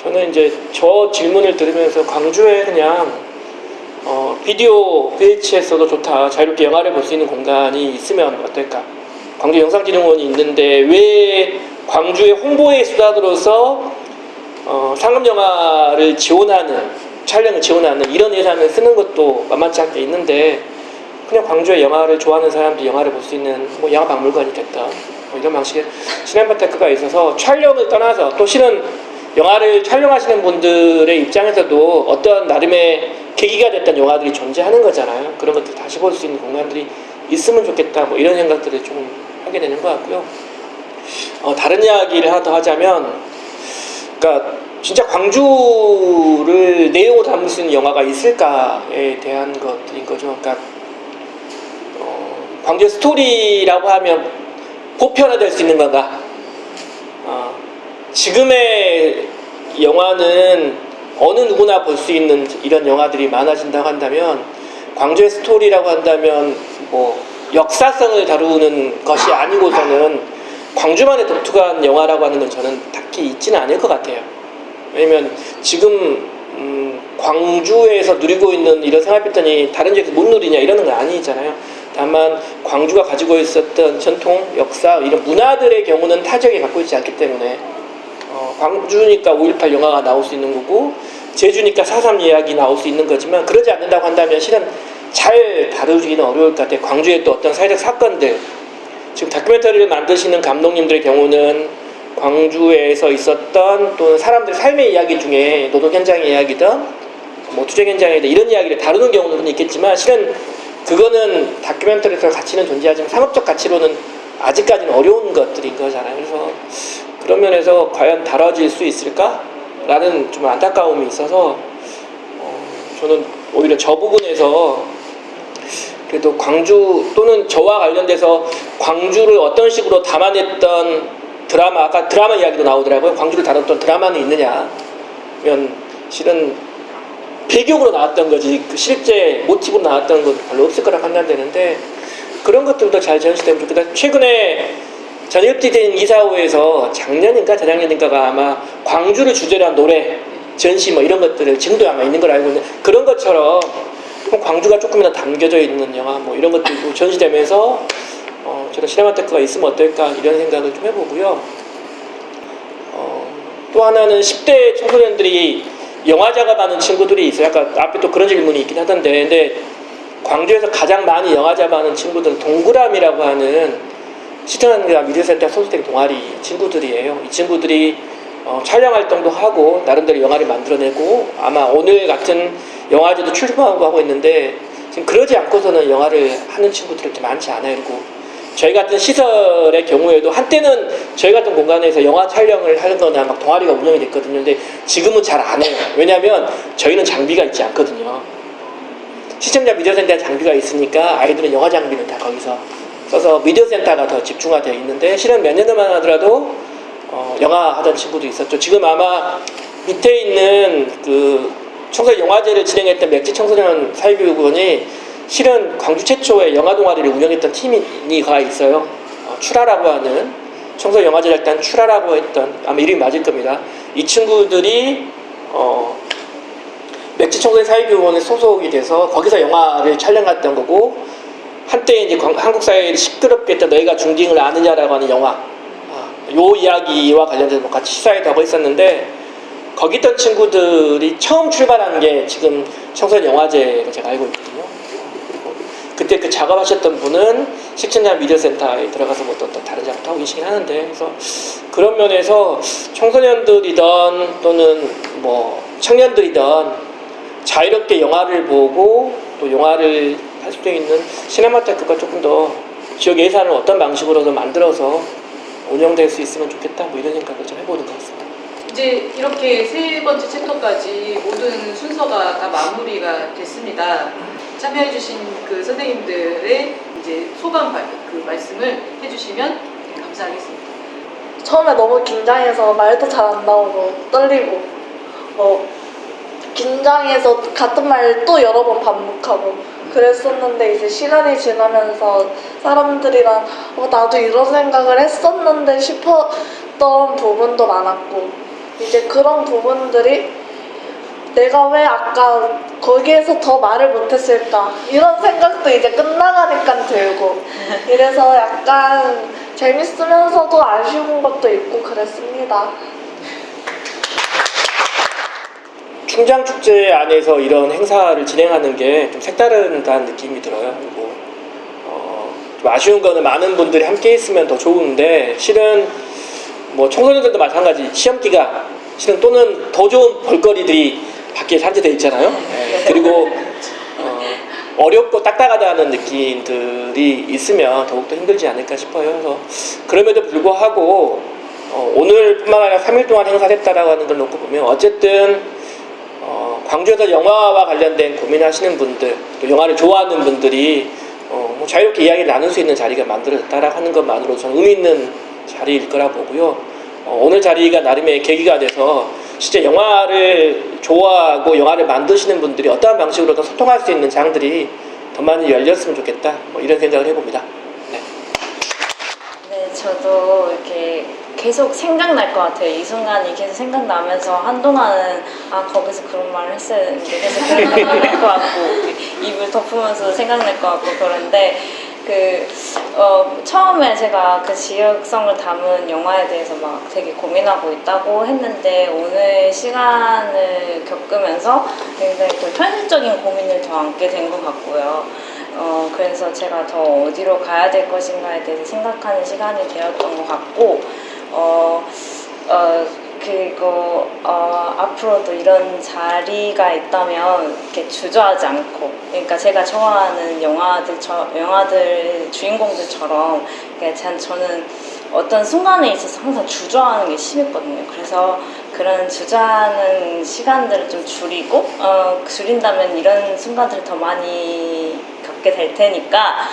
저는 이제 저 질문을 들으면서 광주에 그냥 비디오 VHS도 좋다. 자유롭게 영화를 볼 수 있는 공간이 있으면 어떨까? 광주 영상진흥원이 있는데 왜 광주의 홍보의 수단으로서 상업영화를 지원하는 촬영을 지원하는 이런 예산을 쓰는 것도 만만치 않게 있는데 그냥 광주에 영화를 좋아하는 사람들이 영화를 볼 수 있는 영화 박물관이 됐다. 이런 방식의 시네마테크가 있어서 촬영을 떠나서 또 실은 영화를 촬영하시는 분들의 입장에서도 어떤 나름의 계기가 됐던 영화들이 존재하는 거잖아요. 그런 것들 다시 볼 수 있는 공간들이 있으면 좋겠다. 이런 생각들을 좀 하게 되는 것 같고요. 다른 이야기를 하나 더 하자면, 그러니까 진짜 광주를 내용으로 담을 수 있는 영화가 있을까에 대한 것들인 거죠. 그러니까 광주의 스토리라고 하면 보편화될 수 있는 건가? 지금의 영화는 어느 누구나 볼 수 있는 이런 영화들이 많아진다고 한다면 광주의 스토리라고 한다면 역사성을 다루는 것이 아니고서는 광주만의 독특한 영화라고 하는 건 저는 딱히 있지는 않을 것 같아요. 왜냐면 지금 광주에서 누리고 있는 이런 생활 패턴이 다른 지역에서 못 누리냐 이러는 건 아니잖아요. 다만 광주가 가지고 있었던 전통, 역사 이런 문화들의 경우는 타 지역이 갖고 있지 않기 때문에 광주니까 5.18 영화가 나올 수 있는 거고 제주니까 4.3 이야기 나올 수 있는 거지만 그러지 않는다고 한다면 실은 잘 다루기는 어려울 것 같아요. 광주의 또 어떤 사회적 사건들 지금 다큐멘터리를 만드시는 감독님들의 경우는 광주에서 있었던 또는 사람들의 삶의 이야기 중에 노동 현장의 이야기든 뭐 투쟁 현장이든 이런 이야기를 다루는 경우는 있겠지만 실은 그거는 다큐멘터리에서 가치는 존재하지만 상업적 가치로는 아직까지는 어려운 것들인 거잖아요. 그래서 그런 면에서 과연 다뤄질 수 있을까라는 좀 안타까움이 있어서 저는 오히려 저 부분에서 그래도 광주 또는 저와 관련돼서 광주를 어떤 식으로 담아냈던 드라마, 아까 드라마 이야기도 나오더라고요. 광주를 다뤘던 드라마는 있느냐 면 실은 배경으로 나왔던 거지 그 실제 모티브로 나왔던 건 별로 없을 거라 판단되는데 그런 것들도 잘 전시되면 좋겠다. 최근에 전일비된 이사회에서 작년인가 재작년인가가 아마 광주를 주제로 한 노래 전시 뭐 이런 것들을 지금도 아마 있는 걸 알고 있는데 그런 것처럼 광주가 조금이나 담겨져 있는 영화 뭐 이런 것들도 전시되면서 저런 시네마테크가 있으면 어떨까 이런 생각을 좀 해보고요. 또 하나는 10대 청소년들이 영화 작업하는 친구들이 있어요. 아까 앞에 또 그런 질문이 있긴 하던데 근데 광주에서 가장 많이 영화 작업하는 친구들은 동그라미라고 하는 시청자 미디어센터 소속된 동아리 친구들이에요. 이 친구들이 촬영 활동도 하고 나름대로 영화를 만들어내고 아마 오늘 같은 영화제도 출품하고 하고 있는데 지금 그러지 않고서는 영화를 하는 친구들이 이렇게 많지 않아요. 그리고 저희 같은 시설의 경우에도 한때는 저희 같은 공간에서 영화 촬영을 하는 거나 막 동아리가 운영이 됐거든요. 근데 지금은 잘 안 해요. 왜냐하면 저희는 장비가 있지 않거든요. 시청자 미디어센터에 장비가 있으니까 아이들은 영화 장비는 다 거기서 써서 미디어센터가 더 집중화되어 있는데 실은 몇 년만 하더라도 영화 하던 친구도 있었죠. 지금 아마 밑에 있는 그 청소년 영화제를 진행했던 맥지 청소년 사회교육원이 실은 광주 최초의 영화 동아리를 운영했던 팀이 가 있어요. 추라라고 하는 청소년 영화 제작단 추라라고 했던 아마 이름이 맞을 겁니다. 이 친구들이 맥지 청소년 사회교육원에 소속이 돼서 거기서 영화를 촬영했던 거고 한때 이제 한국 사회를 시끄럽게 했던 너희가 중딩을 아느냐라고 하는 영화 요 이야기와 관련돼서 같이 시사회도 하고 있었는데 거기 있던 친구들이 처음 출발한 게 지금 청소년 영화제가 제가 알고 있거든요. 그때 그 작업하셨던 분은 시청자 미디어센터에 들어가서 뭐 또 다른 작업도 하고 계시긴 하는데 그래서 그런 면에서 청소년들이든 또는 뭐 청년들이든 자유롭게 영화를 보고 또 영화를 할 수 있는 시네마테크가 조금 더 지역 예산을 어떤 방식으로든 만들어서 운영될 수 있으면 좋겠다 뭐 이런 생각을 좀 해보는 것 같습니다. 이제 이렇게 세 번째 챕터까지 모든 순서가 다 마무리가 됐습니다. 참여해주신 그 선생님들의 이제 소감 그 말씀을 해주시면 감사하겠습니다. 처음에 너무 긴장해서 말도 잘 안 나오고 떨리고 긴장해서 같은 말 또 여러 번 반복하고 그랬었는데 이제 시간이 지나면서 사람들이랑 나도 이런 생각을 했었는데 싶었던 부분도 많았고 이제 그런 부분들이 내가 왜 아까 거기에서 더 말을 못했을까 이런 생각도 이제 끝나가니까 들고 이래서 약간 재밌으면서도 아쉬운 것도 있고 그랬습니다. 충장축제 안에서 이런 행사를 진행하는 게 좀 색다르다는 느낌이 들어요. 그리고 좀 아쉬운 거는 많은 분들이 함께 있으면 더 좋은데 실은 뭐 청소년들도 마찬가지 시험기가 실은 또는 더 좋은 볼거리들이 밖에 산재되어 있잖아요. 그리고 어렵고 딱딱하다는 느낌들이 있으면 더욱더 힘들지 않을까 싶어요. 그래서 그럼에도 불구하고 오늘뿐만 아니라 3일 동안 행사를 했다라고 하는 걸 놓고 보면 어쨌든 광주에서 영화와 관련된 고민하시는 분들 또 영화를 좋아하는 분들이 뭐 자유롭게 이야기를 나눌 수 있는 자리가 만들어졌다라고 하는 것만으로 저는 의미 있는 자리일 거라 보고요. 오늘 자리가 나름의 계기가 돼서 실제 영화를 좋아하고 영화를 만드시는 분들이 어떠한 방식으로든 소통할 수 있는 장들이 더 많이 열렸으면 좋겠다 뭐 이런 생각을 해봅니다. 네, 저도 이렇게 계속 생각날 것 같아요. 이 순간이 계속 생각나면서 한동안은 거기서 그런 말을 했어야 했는데 계속 생각날 것 같고 입을 덮으면서 생각날 것 같고 그런데 처음에 제가 그 지역성을 담은 영화에 대해서 막 되게 고민하고 있다고 했는데 오늘 시간을 겪으면서 굉장히 더 현실적인 고민을 더 안게 된 것 같고요. 그래서 제가 더 어디로 가야 될 것인가에 대해서 생각하는 시간이 되었던 것 같고, 그리고 앞으로도 이런 자리가 있다면 이렇게 주저하지 않고, 그러니까 제가 좋아하는 영화들 주인공들처럼, 그러니까 저는 어떤 순간에 있어서 항상 주저하는 게 심했거든요. 그래서 그런 주저하는 시간들을 좀 줄인다면 이런 순간들을 더 많이 겪게 될 테니까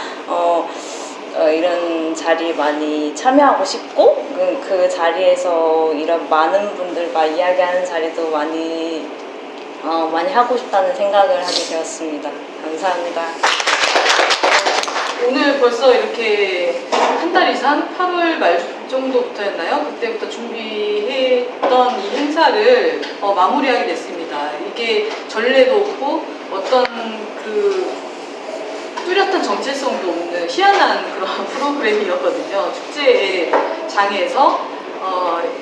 이런 자리에 많이 참여하고 싶고 그 자리에서 이런 많은 분들과 이야기하는 자리도 많이 하고 싶다는 생각을 하게 되었습니다. 감사합니다. 오늘 벌써 이렇게 한 달 이상 8월 말 정도부터였나요? 그때부터 준비했던 이 행사를 마무리하게 됐습니다. 이게 전례도 없고 어떤 그 뚜렷한 정체성도 없는 희한한 그런 프로그램이었거든요. 축제의 장에서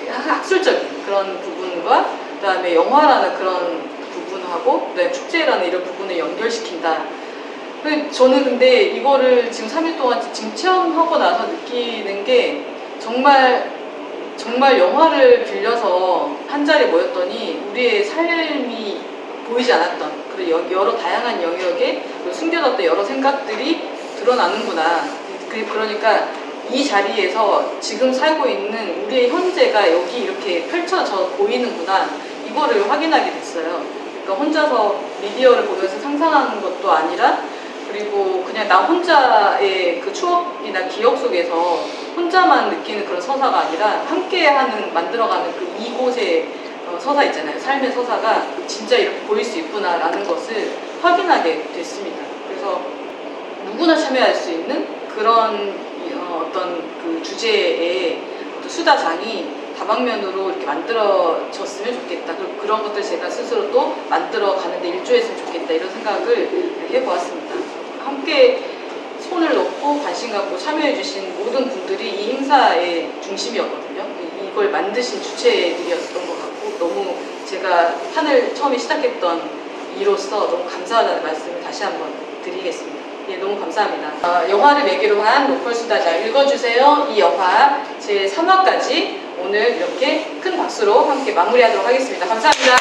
학술적인 그런 부분과 그다음에 영화라는 그런 부분하고 그다음에 축제라는 이런 부분을 연결시킨다. 저는 근데 이거를 지금 3일 동안 지금 체험하고 나서 느끼는 게 정말 영화를 빌려서 한 자리에 모였더니 우리의 삶이 보이지 않았던 그리고 여러 다양한 영역에 숨겨졌던 여러 생각들이 드러나는구나. 그러니까 이 자리에서 지금 살고 있는 우리의 현재가 여기 이렇게 펼쳐져 보이는구나. 이거를 확인하게 됐어요. 그러니까 혼자서 미디어를 보면서 상상하는 것도 아니라 그리고 그냥 나 혼자의 그 추억이나 기억 속에서 혼자만 느끼는 그런 서사가 아니라 함께하는 만들어가는 그 이곳의 서사 있잖아요. 삶의 서사가 진짜 이렇게 보일 수 있구나라는 것을 확인하게 됐습니다. 그래서 누구나 참여할 수 있는 그런 어떤 그 주제의 어떤 수다장이 다방면으로 이렇게 만들어졌으면 좋겠다. 그런 것들 제가 스스로 또 만들어 가는데 일조했으면 좋겠다. 이런 생각을 해보았습니다. 함께 손을 놓고 관심 갖고 참여해주신 모든 분들이 이 행사의 중심이었거든요. 이걸 만드신 주체들이었던 것 같고 너무 제가 판을 처음에 시작했던 이로서 너무 감사하다는 말씀을 다시 한번 드리겠습니다. 예, 너무 감사합니다. 영화를 매개로 한 로컬 수다장 읽어주세요. 이 영화 제 3화까지 오늘 이렇게 큰 박수로 함께 마무리하도록 하겠습니다. 감사합니다.